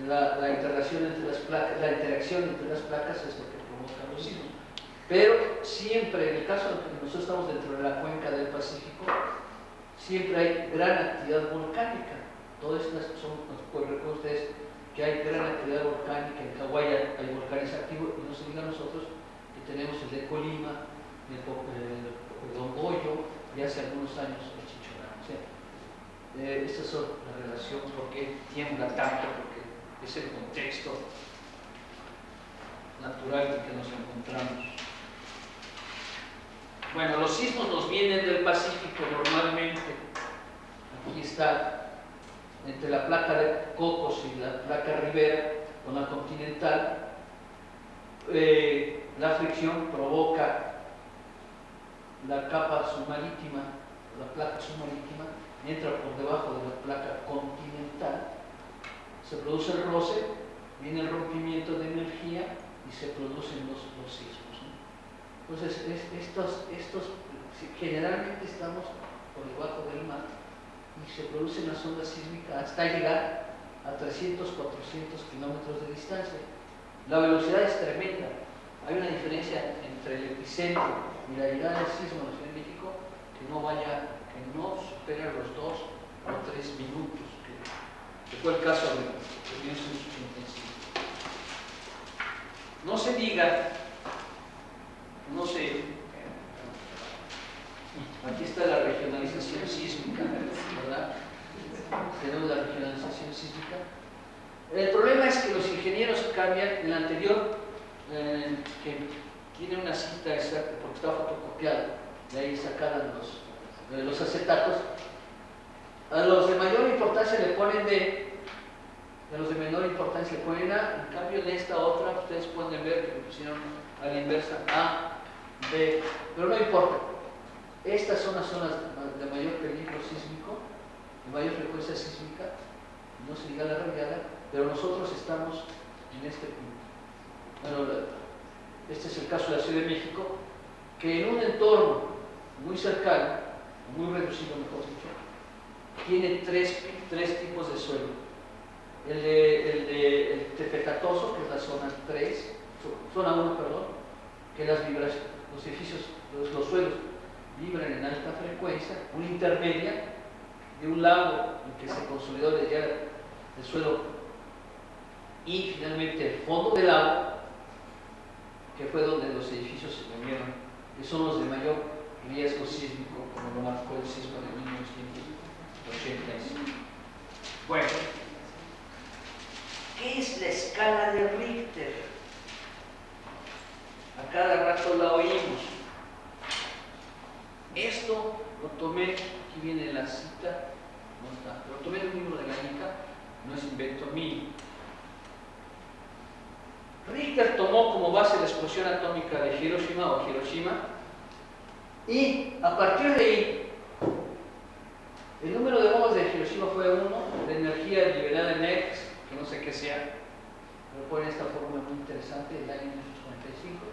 la interacción entre las placas, es lo que provoca los sismos. Pero siempre, en el caso de que nosotros estamos dentro de la cuenca del Pacífico, siempre hay gran actividad volcánica. Todas estas son, pues recuerden ustedes que hay gran actividad volcánica, en Hawái hay volcanes activos, y no se diga nosotros que tenemos el de Colima, el Dongoyo, y hace algunos años el Chichorán. O sea, estas son la relación, por qué tiembla tanto, porque es el contexto natural en que nos encontramos. Bueno, los sismos nos vienen del Pacífico normalmente. Aquí está, entre la placa de Cocos y la placa Rivera, con la continental, la fricción provoca la capa submarítima, la placa submarítima, entra por debajo de la placa continental, se produce el roce, viene el rompimiento de energía y se producen los sismos, ¿no? Entonces, estos generalmente estamos por debajo del mar y se producen las ondas sísmicas hasta llegar a 300, 400 kilómetros de distancia. La velocidad es tremenda. Hay una diferencia entre el epicentro y la llegada del sismo en la Ciudad de México que no supera los 2 o 3 minutos, que fue el caso de su intensidad. No se diga, aquí está la regionalización sísmica, ¿verdad? Tenemos la regionalización sísmica. El problema es que los ingenieros cambian el anterior, que tiene una cita exacta porque está fotocopiado, de ahí sacaron los acetatos. A los de mayor importancia le ponen D, a los de menor importancia le ponen A. En cambio, en esta otra, ustedes pueden ver que le pusieron a la inversa A, B, pero no importa. Estas son las zonas de mayor peligro sísmico, de mayor frecuencia sísmica, no se diga la radiada, pero nosotros estamos en este punto. Bueno, este es el caso de la Ciudad de México, que en un entorno muy cercano, muy reducido mejor dicho, tiene tres tipos de suelo. El tepecatoso, que es la zona 3, zona 1, perdón, que los edificios, los suelos vibran en alta frecuencia, una intermedia de un lago en que se consolidó ya el suelo, y finalmente el fondo del lago, que fue donde los edificios se movieron, que son los de mayor riesgo sísmico, como lo marcó el sismo de 1985. Bueno, ¿qué es la escala de Richter? A cada rato la oímos. Esto lo tomé, aquí viene la cita, no está, lo tomé de un libro de la ICA, no es invento mío. Richter tomó como base la explosión atómica de Hiroshima y a partir de ahí el número de bombas de Hiroshima fue 1, la energía liberada en X, que no sé qué sea, pero pone esta fórmula muy interesante del año 1945.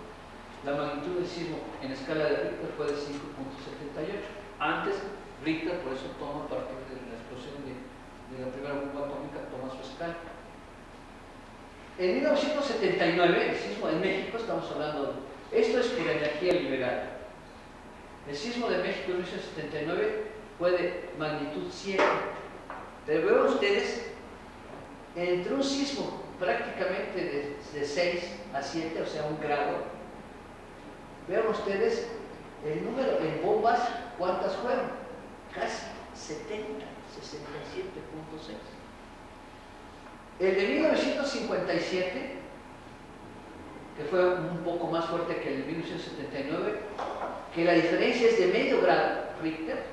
La magnitud del sismo en escala de Richter fue de 5.78. Antes, Richter, por eso toma, a partir de la explosión de la primera bomba atómica, toma su escala. En 1979, el sismo en México, estamos hablando de, esto es por energía liberada. El sismo de México en 1979 fue de magnitud 7. Pero vean ustedes, entre un sismo prácticamente de 6 a 7, o sea, 1 grado, vean ustedes el número en bombas, ¿cuántas fueron? Casi 70, 67.6. El de 1957, que fue un poco más fuerte que el de 1979, que la diferencia es de medio grado Richter.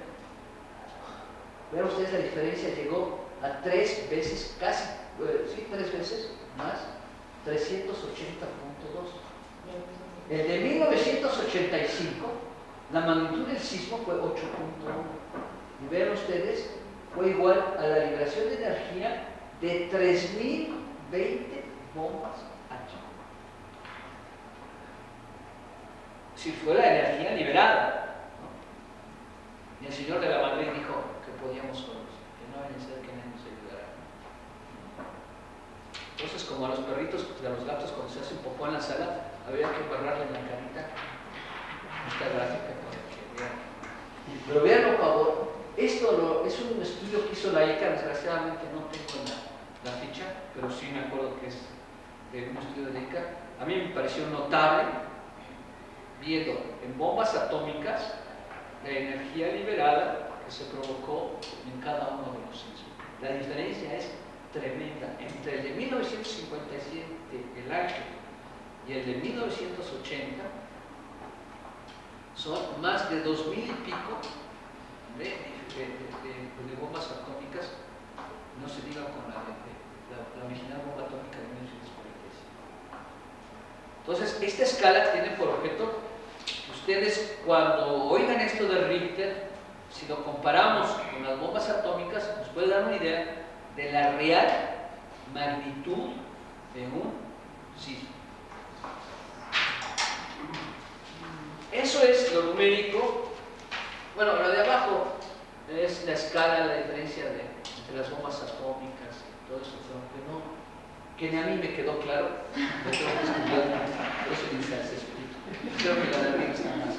Vean ustedes, la diferencia llegó a 3 veces, casi, sí, 3 veces más, 380.2. El de 1985, la magnitud del sismo fue 8.1. Y vean ustedes, fue igual a la liberación de energía de 3020 bombas atómicas. Si fue la energía liberada, ¿no? Y el señor de la Madrid dijo que podíamos solos, que no había necesidad que nadie nos ayudara. Entonces, como a los perritos y a los gatos cuando se hacen popó en la sala, había que embarrarle en la carita esta gráfica para que vean. Pero vean, por favor, esto es un estudio que hizo la ICA, desgraciadamente no tengo la ficha, pero sí me acuerdo que es de un estudio de la ICA. A mí me pareció notable, viendo en bombas atómicas la energía liberada que se provocó en cada uno de los sismos. La diferencia es tremenda entre el de 1957, el Ángel, y el de 1980, son más de 2000 y pico de bombas atómicas, no se diga con la original bomba atómica de 1945. Entonces, esta escala tiene por objeto que ustedes, cuando oigan esto de Richter, si lo comparamos con las bombas atómicas, nos puede dar una idea de la real magnitud de un sismo. Eso es lo numérico. Bueno, lo de abajo es la escala, la diferencia entre las bombas atómicas y todo eso, que ni a mí me quedó claro. Por eso dice ese escrito. Creo que la de arriba está más.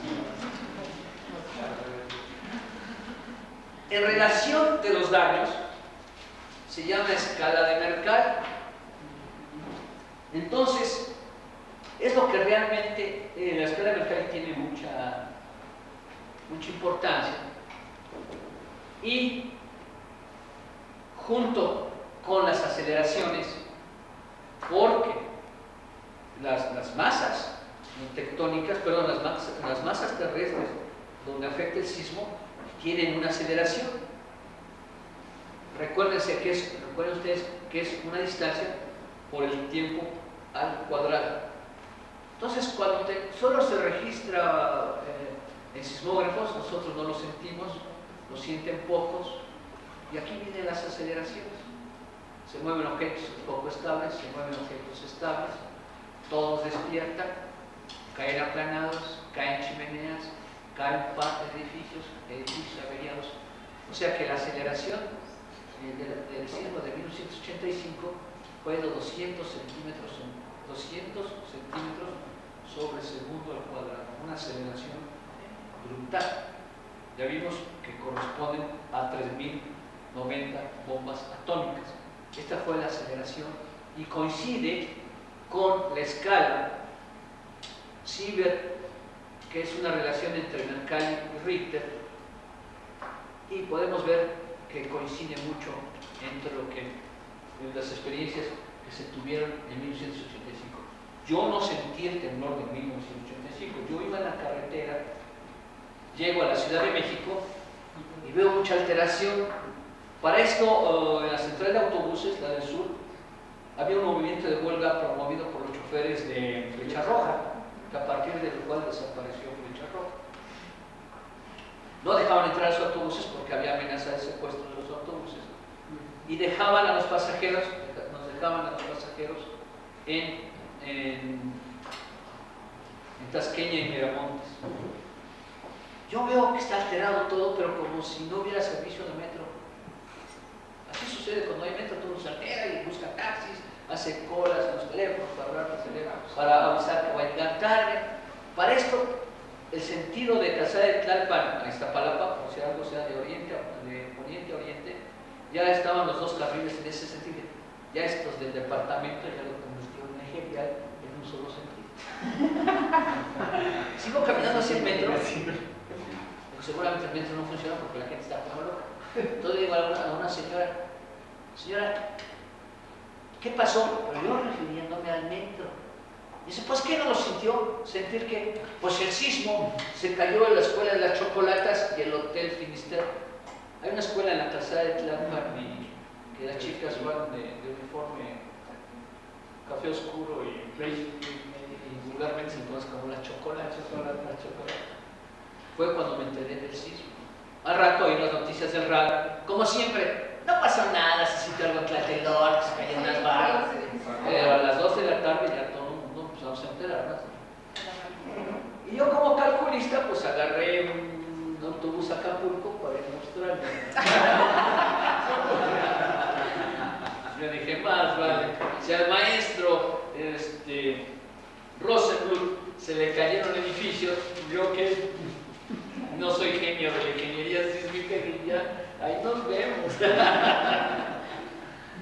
En relación de los daños, se llama escala de Mercalli. Entonces, es lo que realmente la escala de Mercalli tiene mucha importancia. Y junto con las aceleraciones, porque las masas tectónicas, perdón, las masas terrestres donde afecta el sismo tienen una aceleración. Recuerden ustedes que es una distancia por el tiempo al cuadrado. Entonces, cuando solo se registra en sismógrafos, nosotros no lo sentimos, lo sienten pocos, y aquí vienen las aceleraciones. Se mueven objetos poco estables, se mueven objetos estables, todos despiertan, caen aplanados, caen chimeneas, caen edificios averiados. O sea que la aceleración del sismo de 1985 fue de 200 centímetros sobre segundo al cuadrado, una aceleración brutal. Ya vimos que corresponden a 3090 bombas atómicas. Esta fue la aceleración y coincide con la escala Siebert, que es una relación entre Mercalli y Richter, y podemos ver que coincide mucho entre las experiencias que se tuvieron en 1985. Yo no sentí el temblor de 1985, yo iba en la carretera, llego a la Ciudad de México y veo mucha alteración. Para esto, en la central de autobuses, la del sur, había un movimiento de huelga promovido por los choferes de Flecha Roja, que a partir del cual desapareció Flecha Roja. No dejaban entrar a los autobuses porque había amenaza de secuestro de los autobuses, y dejaban a los pasajeros, en Tasqueña y Miramontes. Yo veo que está alterado todo, pero como si no hubiera servicio de metro. Así sucede cuando hay metro, todo se altera y busca taxis, hace colas en los teléfonos para hablar por teléfono, para avisar que va a llegar tarde. Para esto, el sentido de Calzada de Tlalpan a Iztapalapa, por si algo sea de poniente a oriente, ya estaban los dos carriles en ese sentido. Ya estos del departamento ya lo convirtieron en eje vial en un solo sentido. Sigo caminando hacia el metro, porque seguramente el metro no funciona porque la gente está como loca. Entonces digo a una señora, ¿Qué pasó? Pero yo refiriéndome al metro. Dice, pues ¿qué no lo sintió? Sentir que, pues el sismo se cayó en la escuela de las Chocolatas y el Hotel Finisterre. Hay una escuela en la calzada de Tlalpan y que las chicas van de uniforme café oscuro y vulgarmente se conoce como la chocolate. Fue cuando me enteré del sismo. Al rato oí las noticias del radio, como siempre, no pasó nada, se sintió algo en Tlatelolco, se cayeron unas barras. Pero a las 12 de la tarde ya todo el mundo empezamos a enterar. Y yo como calculista, pues agarré un autobús a Acapulco para ir a Australia. Yo dije, más vale, si al maestro Rosenbluth se le cayeron edificios, yo que no soy genio de la ingeniería sísmica, y ya, ahí nos vemos.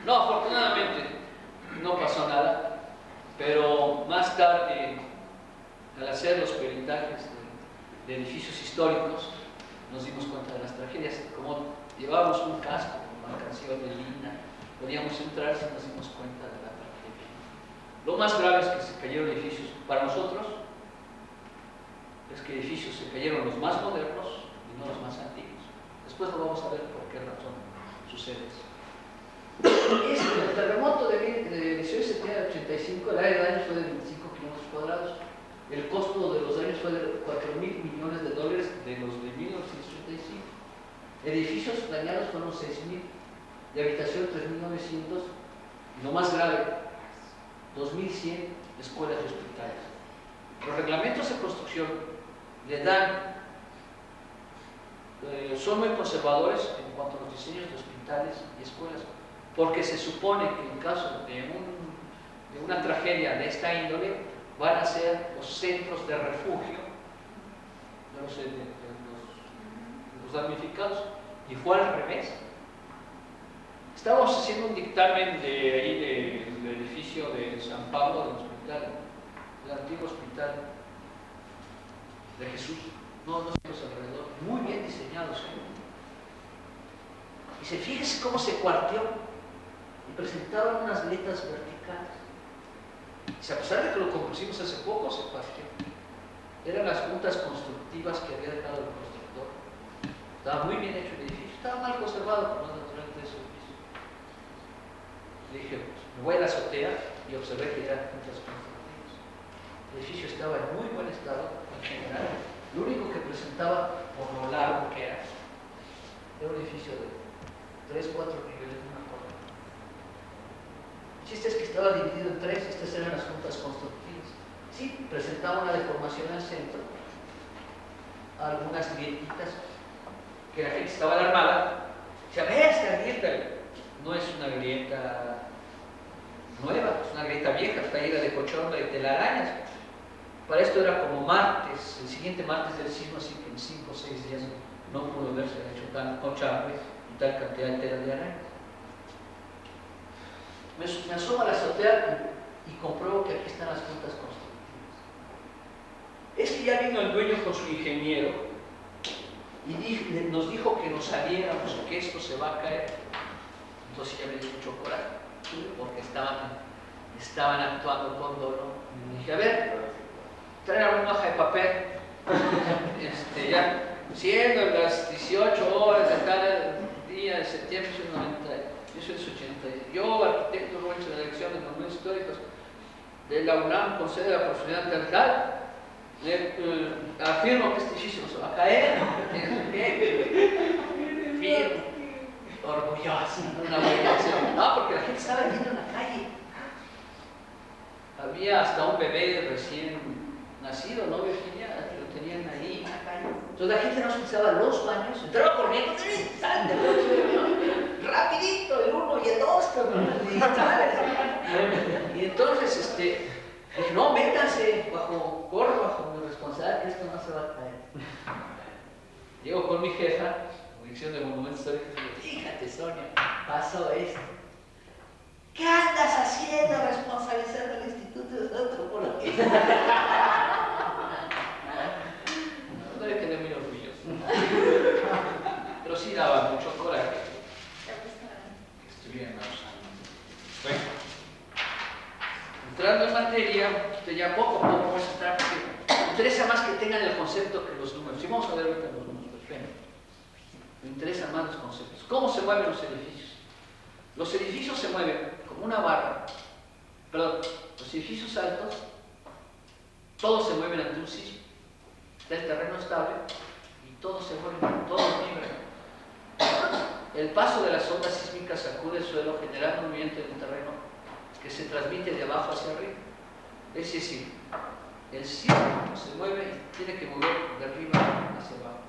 No, afortunadamente no pasó nada, pero más tarde, al hacer los peritajes de edificios históricos, nos dimos cuenta de las tragedias. Como llevábamos un casco con marcación de lina, podíamos entrar si nos dimos cuenta de la tragedia. Lo más grave es que se cayeron edificios. Para nosotros, es que edificios se cayeron los más modernos y no los más antiguos. Después lo vamos a ver por qué razón sucede eso. El terremoto de 18 de septiembre de 85, el área de daños fue de 25 kilómetros cuadrados. El costo de los daños fue de $4.000 millones de los de 1985. Edificios dañados fueron 6.000, de habitación 3.900, y lo más grave, 2.100 escuelas y hospitales. Los reglamentos de construcción le dan, son muy conservadores en cuanto a los diseños de hospitales y escuelas, porque se supone que en caso de una tragedia de esta índole, van a ser los centros de refugio de los damnificados, y fue al revés. Estábamos haciendo un dictamen del edificio de San Pablo, del hospital, del antiguo hospital de Jesús, no los alrededor, muy bien diseñados. Y fíjese cómo se cuarteó y presentaban unas grietas verticales. Y a pesar de que lo compusimos hace poco, se cuarteó. Eran las juntas constructivas que había dejado el constructor. Estaba muy bien hecho el edificio, estaba mal conservado, pero no naturalmente ese edificio. Le dije, pues, me voy a la azotea y observé que eran juntas constructivas. El edificio estaba en muy buen estado en general. Lo único que presentaba, por lo largo que era un edificio de 3-4 niveles de una forma. El chiste es que estaba dividido en tres, estas eran las juntas constructivas. Sí, presentaba una deformación al centro, algunas grietitas, que la gente estaba alarmada. Dice, a ver, esta grieta no es una grieta nueva, es una grieta vieja, está llena de cochonda y telarañas. Para esto era como martes, el siguiente martes del sismo, así que en 5 o 6 días no pudo verse hecho tan cochambre y tal cantidad de tela de arañas. Me asomo a la azotea y compruebo que aquí están las juntas constructivas. Es que ya vino el dueño con su ingeniero y nos dijo que nos saliéramos, que esto se va a caer. Entonces ya me dio mucho coraje, porque estaban actuando con dolor. Y dije, a ver, traen una hoja de papel, ya, siendo las 18 horas de cada día de septiembre, yo soy 80. Yo, arquitecto Rubens de la Dirección de Monumentos Históricos de la UNAM, con sede de la profesional terrenal, afirmo que este edificio no se va a caer. Firme, orgulloso, una obligación. No, porque la gente estaba viendo en la calle. Había hasta un bebé recién nacido, ¿no, Virginia? Lo tenían ahí en la calle. Entonces la gente no utilizaba los baños, entraba corriendo, sal del coche, rapidito, el 1 y el 2, y entonces, dije, no, métanse, corro bajo mi responsabilidad, que esto no se va a caer. Llego con mi jefa, Dirección de Monumentos Históricos, y digo, fíjate, Sonia, pasó esto. ¿Qué andas haciendo responsabilizando al Instituto de Antropología? No me quedé muy orgulloso. Pero sí daba mucho coraje que estuvieran usando. Bueno, ya poco a poco vamos a estar, porque me interesa más que tengan el concepto que los números. Si vamos a ver ahorita los números, perfecto. Me interesan más los conceptos. ¿Cómo se mueven los edificios? Los edificios se mueven como una barra, perdón, los edificios altos, todos se mueven ante un sismo. Está el terreno estable y todos se mueven, todos vibran. El paso de las ondas sísmicas sacude el suelo, generando un movimiento del terreno que se transmite de abajo hacia arriba. Es decir, el sismo se mueve y tiene que mover de arriba hacia abajo.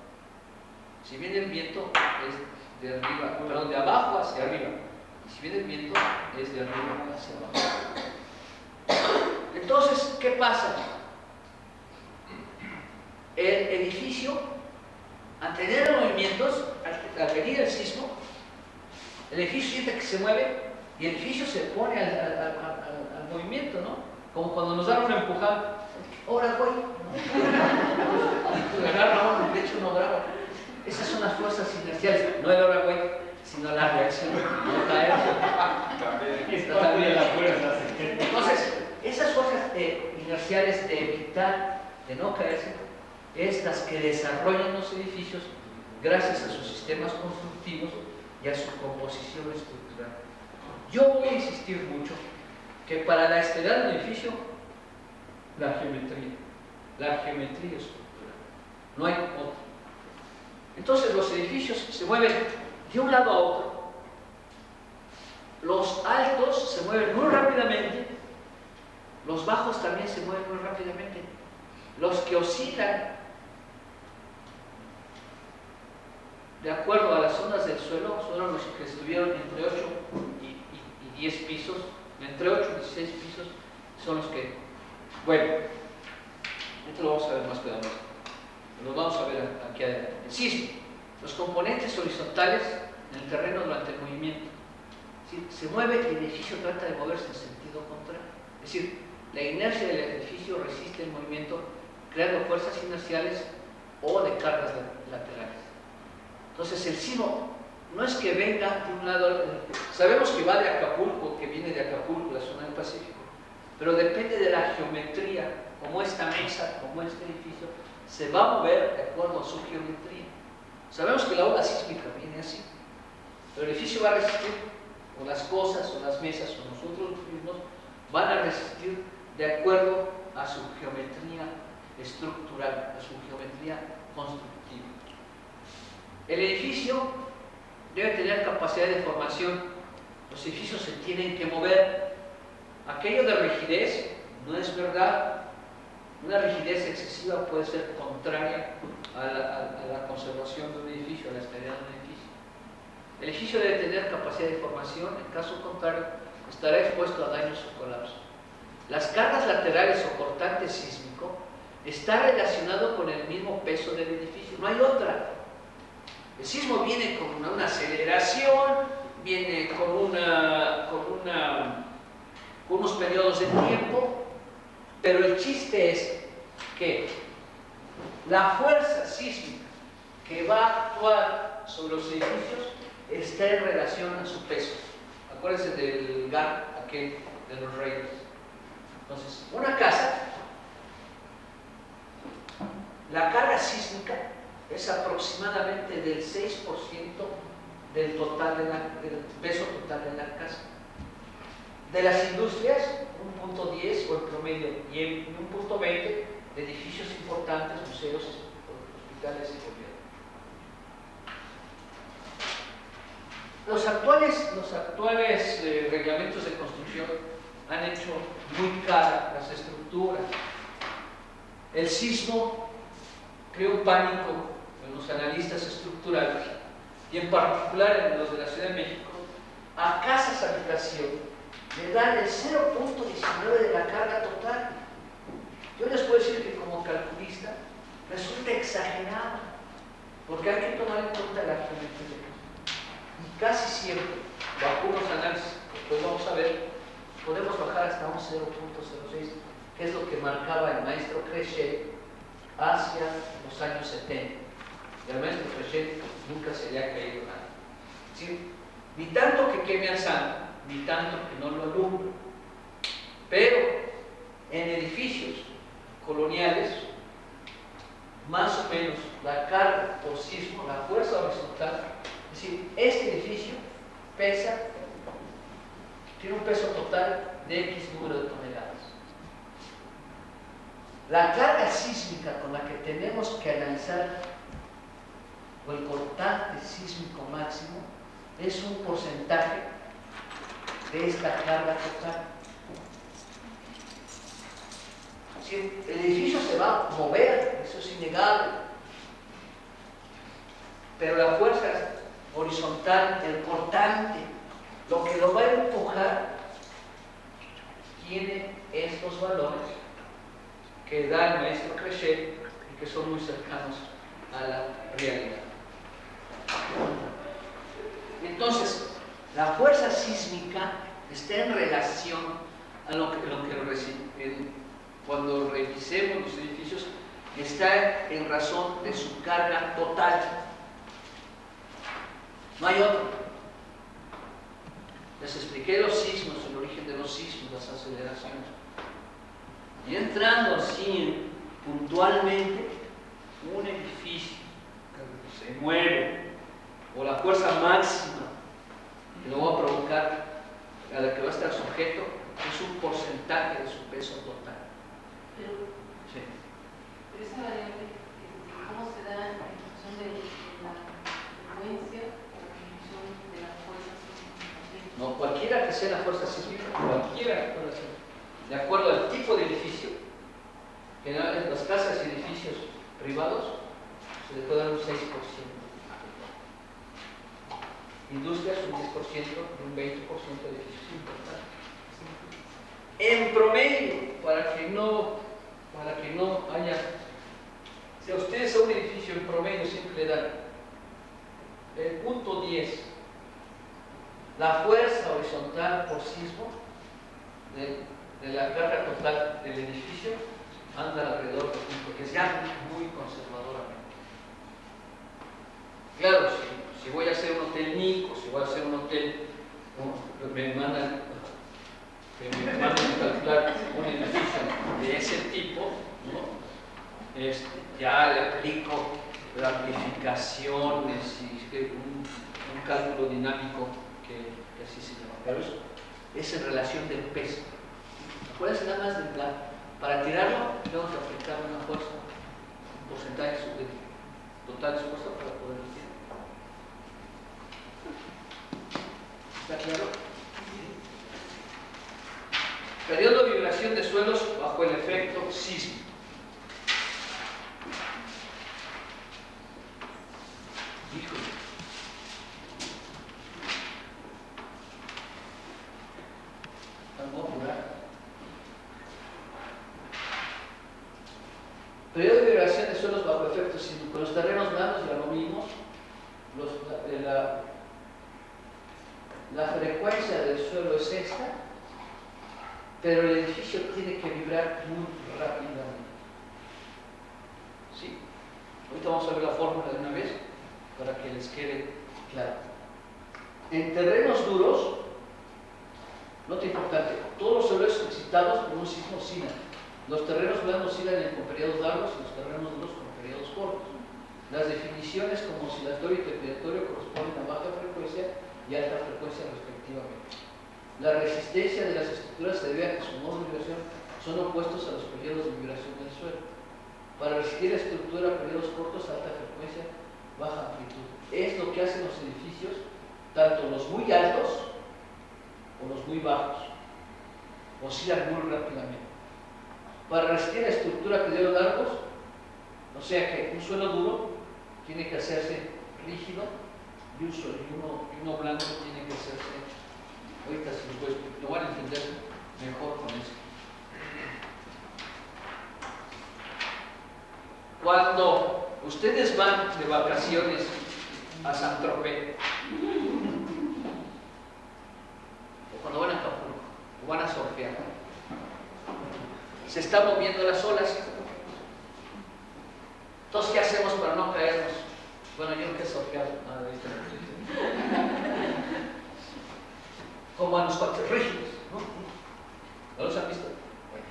Si viene el viento es de arriba, perdón, de abajo hacia arriba. Y si viene el viento es de arriba hacia abajo. Entonces, ¿qué pasa? El edificio, al tener movimientos, al venir el sismo, el edificio siente que se mueve y el edificio se pone al movimiento, ¿no? Como cuando nos dan una empujada. ¡Ahora, güey! Agarra, de hecho no graba. Esas son las fuerzas inerciales, no el ahora, güey, sino la reacción. No caer. Es parte de las fuerzas. Entonces, esas fuerzas inerciales de evitar, de no caerse, es las que desarrollan los edificios gracias a sus sistemas constructivos y a su composición estructural. Yo voy a insistir mucho que para la estabilidad del edificio, la geometría estructural, no hay otra. Entonces los edificios se mueven de un lado a otro. Los altos se mueven muy rápidamente, los bajos también se mueven muy rápidamente. Los que oscilan de acuerdo a las ondas del suelo fueron los que estuvieron entre 8 y 10 pisos, entre 8 y 16 pisos son los que, bueno, esto lo vamos a ver más cuidadosamente, lo vamos a ver aquí adelante. El sismo, los componentes horizontales en el terreno durante el movimiento. ¿Sí? Se mueve y el edificio trata de moverse en sentido contrario. Es decir, la inercia del edificio resiste el movimiento creando fuerzas inerciales o de cargas laterales. Entonces el sismo no es que venga de un lado, sabemos que va de Acapulco, que viene de Acapulco, la zona del Pacífico, pero depende de la geometría, como esta mesa, como este edificio, se va a mover de acuerdo a su geometría. Sabemos que la ola sísmica viene así, pero el edificio va a resistir, o las cosas, o las mesas, o nosotros mismos, van a resistir de acuerdo a su geometría estructural, a su geometría constructiva. El edificio debe tener capacidad de formación. Los edificios se tienen que mover. Aquello de rigidez no es verdad. Una rigidez excesiva puede ser contraria a la conservación de un edificio, a la estabilidad de un edificio. El edificio debe tener capacidad de formación, en caso contrario, estará expuesto a daños o colapsos. Las cargas laterales o cortante sísmico está relacionado con el mismo peso del edificio, no hay otra. El sismo viene con una aceleración, viene con unos periodos de tiempo, pero el chiste es que la fuerza sísmica que va a actuar sobre los edificios está en relación a su peso. Acuérdense del GAN, aquel de los reyes. Entonces, una casa, la carga sísmica es aproximadamente del 6% del peso total de la casa. De las industrias, 1.10 o el promedio, y en 1.20 de edificios importantes, museos, hospitales y gobierno. Los actuales reglamentos de construcción han hecho muy caras las estructuras. El sismo creó un pánico en los analistas estructurales y en particular en los de la Ciudad de México. A casas habitación le dan el 0.19 de la carga total. Yo les puedo decir que como calculista resulta exagerado, porque hay que tomar en cuenta la geometría. Y casi siempre, bajo unos análisis que después vamos a ver, podemos bajar hasta un 0.06, que es lo que marcaba el maestro Créchet hacia los años 70. Y al maestro Créchet nunca se le ha caído nada. ¿Sí? Ni tanto que queme al santo, ni tanto que no lo alumbre. Pero En edificios coloniales, más o menos la carga por sismo, la fuerza horizontal, es decir, este edificio pesa, tiene un peso total de X número de toneladas. La carga sísmica con la que tenemos que analizar, o el cortante sísmico máximo, es un porcentaje de esta carga total. Si el edificio se va a mover, eso es innegable, pero la fuerza horizontal, el cortante, lo que lo va a empujar, tiene estos valores que da el maestro Créchet y que son muy cercanos a la realidad. Entonces, la fuerza sísmica está en relación a cuando revisemos los edificios, está en razón de su carga total. No hay otro. Les expliqué los sismos, el origen de los sismos, las aceleraciones. Y entrando así puntualmente, un edificio que se mueve, o la fuerza máxima que lo va a provocar, a la que va a estar sujeto, es un porcentaje de su peso total. Pero Sí. esa variable, ¿cómo se da en función de la frecuencia o en función de la fuerza sísmica? No, cualquiera que sea la fuerza sísmica, cualquiera que pueda ser, de acuerdo al tipo de edificio, generalmente las casas y edificios privados se le puede dar un 6%. Industrias un 10% y un 20% de edificios importantes. En promedio, para que no haya, si a ustedes a un edificio en promedio siempre le dan el punto 10, la fuerza horizontal por sismo de la carga total del edificio anda alrededor del punto 10, ya muy conservadoramente. Claro, si voy a hacer un hotel Nico, si voy a hacer un hotel, me mandan calcular un edificio de ese tipo, ¿no? Ya le aplico las amplificaciones y un cálculo dinámico que así se llama, pero eso es en relación del peso. Acuérdense nada más del plan. Para tirarlo, tengo que aplicar una fuerza, un porcentaje total de su fuerza para poder tirar. ¿Está claro? Periodo de vibración de suelos bajo el efecto sísmico. Híjole. Vamos a apurar. Periodo de vibración de suelos bajo efecto sísmico. Los terrenos blandos ya lo vimos. La frecuencia del suelo es esta, pero el edificio tiene que vibrar muy rápidamente. ¿Sí? Ahorita vamos a ver la fórmula de una vez para que les quede claro. En terrenos duros, nota importante, todos los suelos excitados por un sismo oscilan. Los terrenos blandos oscilan con periodos largos y los terrenos duros con periodos cortos. Las definiciones como oscilatorio y trepidatorio corresponden a baja frecuencia y alta frecuencia respectivamente. La resistencia de las estructuras se debe a que su modo de vibración son opuestos a los periodos de vibración del suelo. Para resistir la estructura a periodos cortos, alta frecuencia, baja amplitud. Es lo que hacen los edificios, tanto los muy altos o los muy bajos. Oscilan muy rápidamente. Para resistir la estructura a periodos largos, o sea que un suelo duro tiene que hacerse rígido y uno blanco tiene que hacerse. Ahorita si lo van a entender mejor con eso. Cuando ustedes van de vacaciones a Saint-Tropez, o cuando van a Acapulco, o van a surfear, se están moviendo las olas. Entonces, ¿qué hacemos para no caernos? Bueno, yo nunca he surfeado nada de esto. Como a los cuates rígidos, ¿no? ¿No los han visto? Bueno.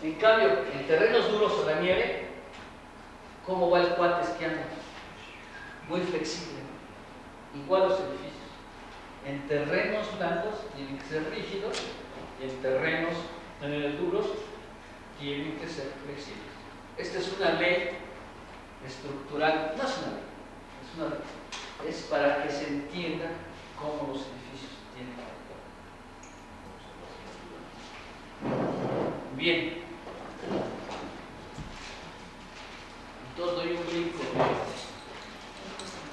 En cambio, en terrenos duros o la nieve, ¿cómo va el cuate esquiando? Muy flexible. Igual los edificios. En terrenos blandos tienen que ser rígidos y en terrenos duros tienen que ser flexibles. Esta es una ley estructural, no es una ley, es una ley. Es para que se entienda cómo los edificios tienen que actuar. Bien. Entonces doy un brinco de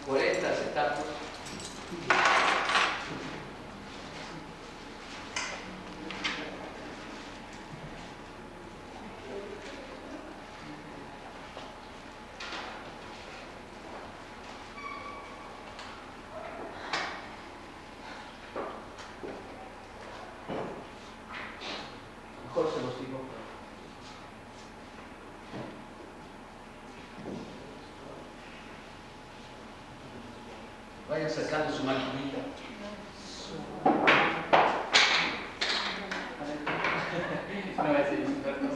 40 acetatos. Mejor se los digo. Vayan sacando su maquinita. No es experto.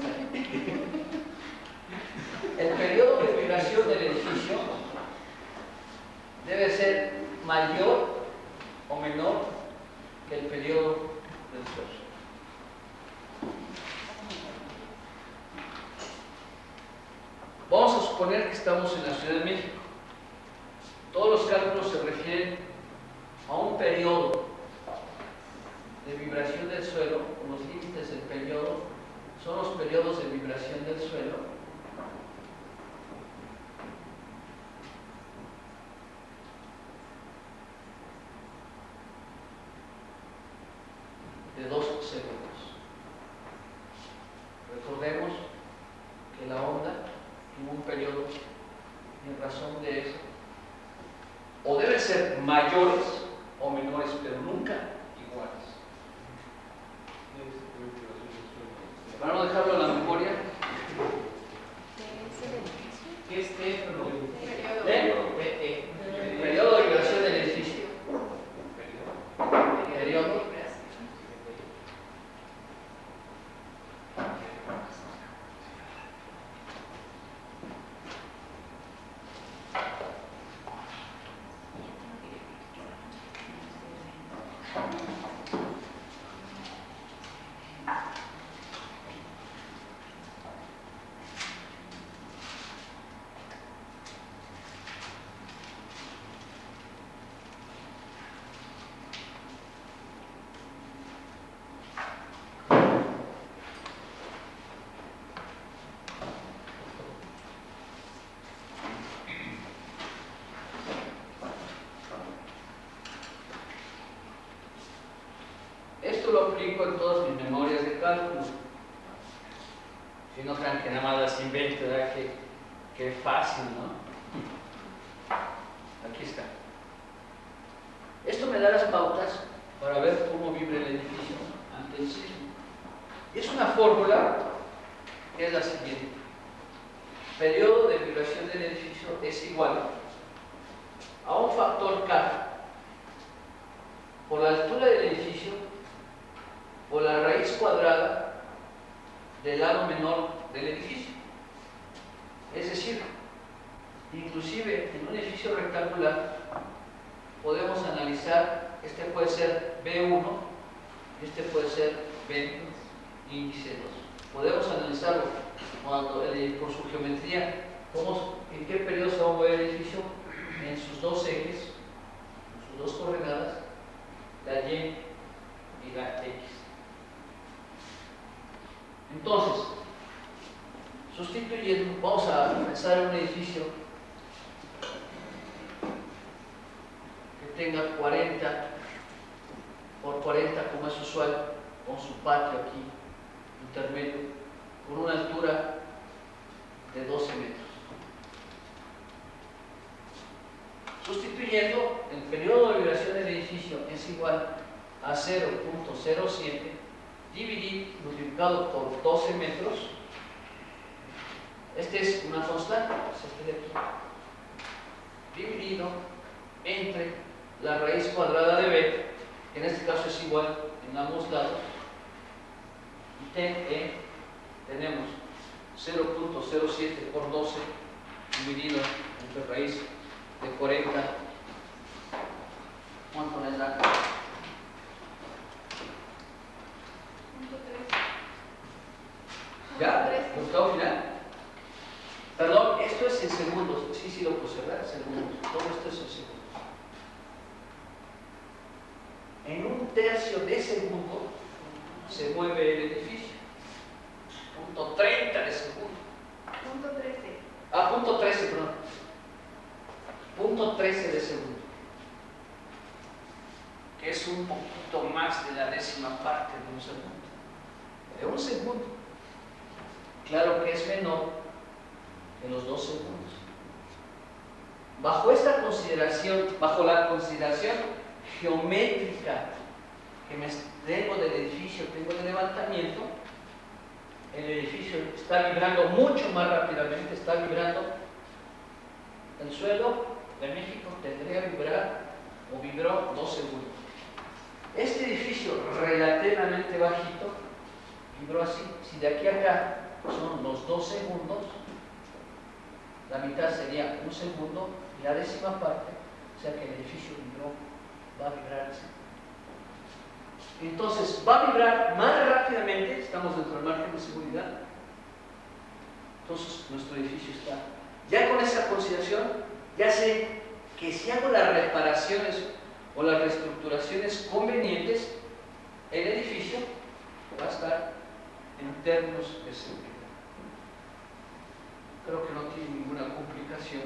El periodo de vibración del edificio debe ser mayor o menor que el periodo del suelo. Vamos a suponer que estamos en la Ciudad de México. Todos los cálculos se refieren a un periodo de vibración del suelo. Los límites del periodo son los periodos de vibración del suelo de 2 segundos. Recordemos que la onda tuvo un periodo, y en razón de eso, o deben ser mayores o menores, pero nunca iguales. Para no dejarlo en la memoria, ¿Qué es esto? periodo de vibración del edificio. Periodo. Esto lo aplico en todas mis memorias de cálculo. Si no crean que nada más las invento, ¿verdad? Que fácil, ¿no? Aquí está. Esto me da las pautas para ver cómo vibra el edificio ante el sismo. Y es una fórmula que es la siguiente. Periodo de vibración del edificio es igual a un factor K por la altura del edificio por la raíz cuadrada del lado menor del edificio. Es decir, inclusive en un edificio rectangular podemos analizar, este puede ser B1 y este puede ser B índice 2. Podemos analizarlo por su geometría, en qué periodo se va a mover el edificio en sus dos ejes, en sus dos coordenadas, la Y y la X. Entonces, sustituyendo, vamos a pensar en un edificio que tenga 40 por 40 como es usual, con su patio aquí intermedio, con una altura de 12 metros. Sustituyendo, el periodo de vibración del edificio es igual a 0.07 multiplicado por 12 metros. Este es una constante, es este de aquí, dividido entre la raíz cuadrada de B, que en este caso es igual en ambos lados, y TE tenemos 0.07 por 12 dividido entre raíz de 40. ¿Cuánto les da? ¿Ya? ¿Resultado final? Perdón, esto es en segundos. Sí, lo puse, ¿verdad? Segundos. Todo esto es en segundos. En un tercio de segundo se mueve el edificio. Punto 30 de segundo. Punto 13. Punto 13, perdón. Punto 13 de segundo. Que es un poquito más de la décima parte de un segundo. De un segundo. Claro que es menor que los 2 segundos. Bajo esta consideración, bajo la consideración geométrica que me tengo del edificio, tengo de levantamiento, el edificio está vibrando mucho más rápidamente, está vibrando. El suelo de México tendría que vibrar o vibró 2 segundos. Este edificio relativamente bajito vibró así. Si de aquí a acá son los 2 segundos, la mitad sería 1 segundo y la décima parte, o sea que el edificio vibró, va a vibrar así. Entonces va a vibrar más rápidamente, estamos dentro del margen de seguridad. Entonces nuestro edificio está. Ya con esa consideración, ya sé que si hago las reparaciones o las reestructuraciones convenientes, el edificio va a estar en términos de seguridad. Creo que no tiene ninguna complicación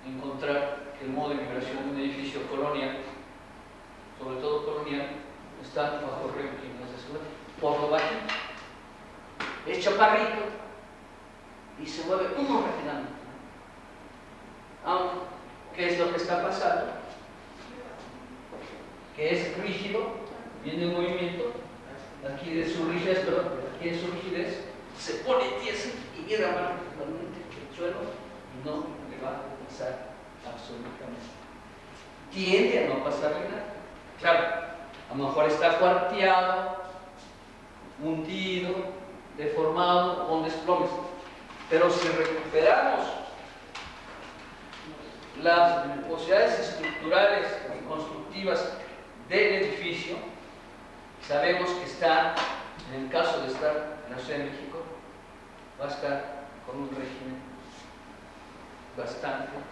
encontrar que el modo de vibración de un edificio colonial, sobre todo colonial, está bajo regímenes de seguridad. Por lo bajito, es chaparrito y se mueve muy rápidamente. Aunque, ¿qué es lo que está pasando? Que es rígido, viene en movimiento, aquí de su rigidez, perdón, aquí de su rigidez, se pone tieso y vibra más rápidamente que el suelo y no le va a pasar absolutamente. Tiende a no pasarle nada. Claro, a lo mejor está cuarteado, hundido, deformado, con desplomes. Pero si recuperamos las posibilidades estructurales y constructivas del edificio, sabemos que está, en el caso de estar en la Ciudad de México, va a estar con un régimen bastante seguro.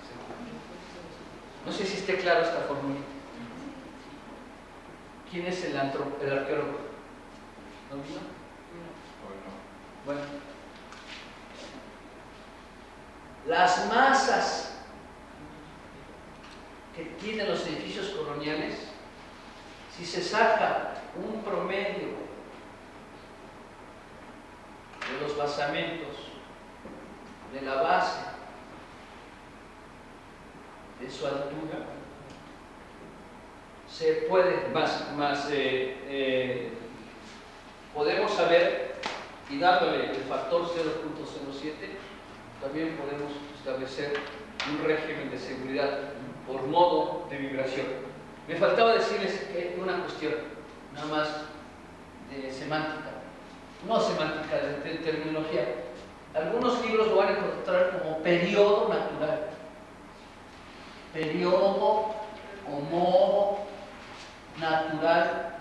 No sé si esté claro esta fórmula. ¿Quién es el arqueólogo? ¿No vino? Bueno. Las masas que tienen los edificios coloniales, si se saca un promedio de los basamentos, de la base, de su altura, se puede podemos saber, y dándole el factor 0.07, también podemos establecer un régimen de seguridad por modo de vibración. Me faltaba decirles una cuestión, nada más de semántica, no semántica, de terminología. Algunos libros lo van a encontrar como periodo natural, periodo o modo natural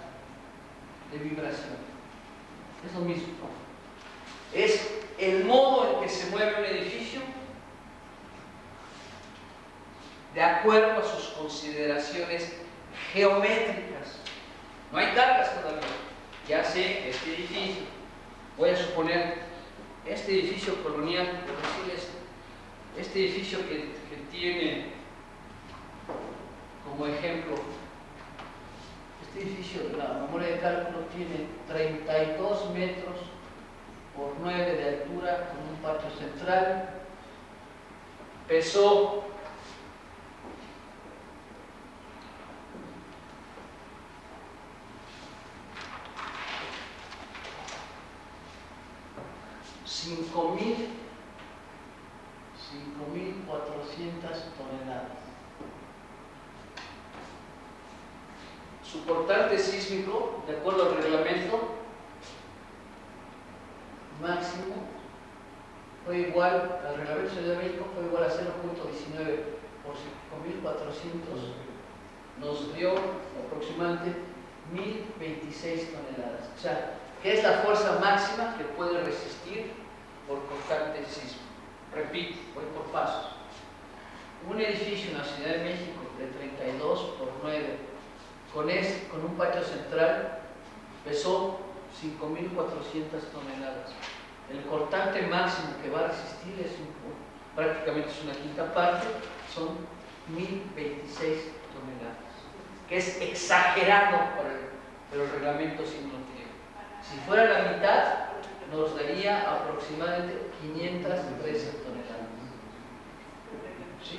de vibración. Es lo mismo. Es el modo en que se mueve un edificio de acuerdo a sus consideraciones geométricas. No hay cargas todavía. Ya sé, este edificio, voy a suponer, este edificio colonial, por decirles, este edificio que tiene como ejemplo, este edificio, la memoria de cálculo tiene 32 metros por 9 de altura con un patio central, pesó 5.400 toneladas. Su portante sísmico, de acuerdo al reglamento, máximo fue igual, al reglamento de México fue igual a 0.19 por 5.400, nos dio aproximadamente 1.026 toneladas. O sea, ¿qué es la fuerza máxima que puede resistir por constante sismo? Repito, voy por pasos. Un edificio en la Ciudad de México de 32 por 9, con un patio central, pesó 5.400 toneladas. El cortante máximo que va a resistir es prácticamente es una quinta parte, son 1.026 toneladas, que es exagerado, pero el reglamento sí no tiene. Si fuera la mitad, nos daría aproximadamente 513 toneladas. ¿Sí?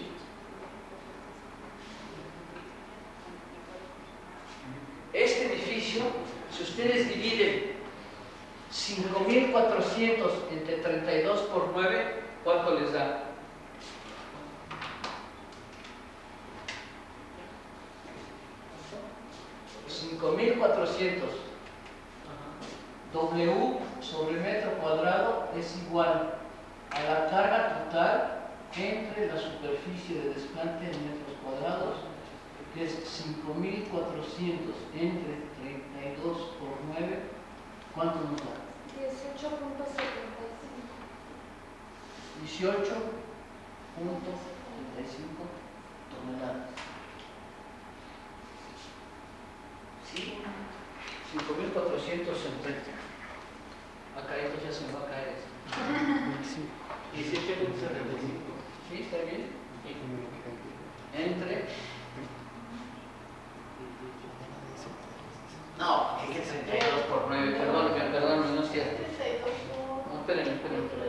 Este edificio, si ustedes dividen 5.400 entre 32 por 9, ¿cuánto les da? $5.400. W sobre metro cuadrado es igual a la carga total entre la superficie de desplante en metros cuadrados, que es 5.400 entre 32 por 9, ¿cuánto nos da? 18.75. 18.75 toneladas. ¿Sí? 5.400 entre. Acá esto ya se me va a caer esto. 18.75. ¿Sí? ¿Está bien? Entre. No, que 32 por 9, perdónenme, no es cierto. 32 por... No, espérenme.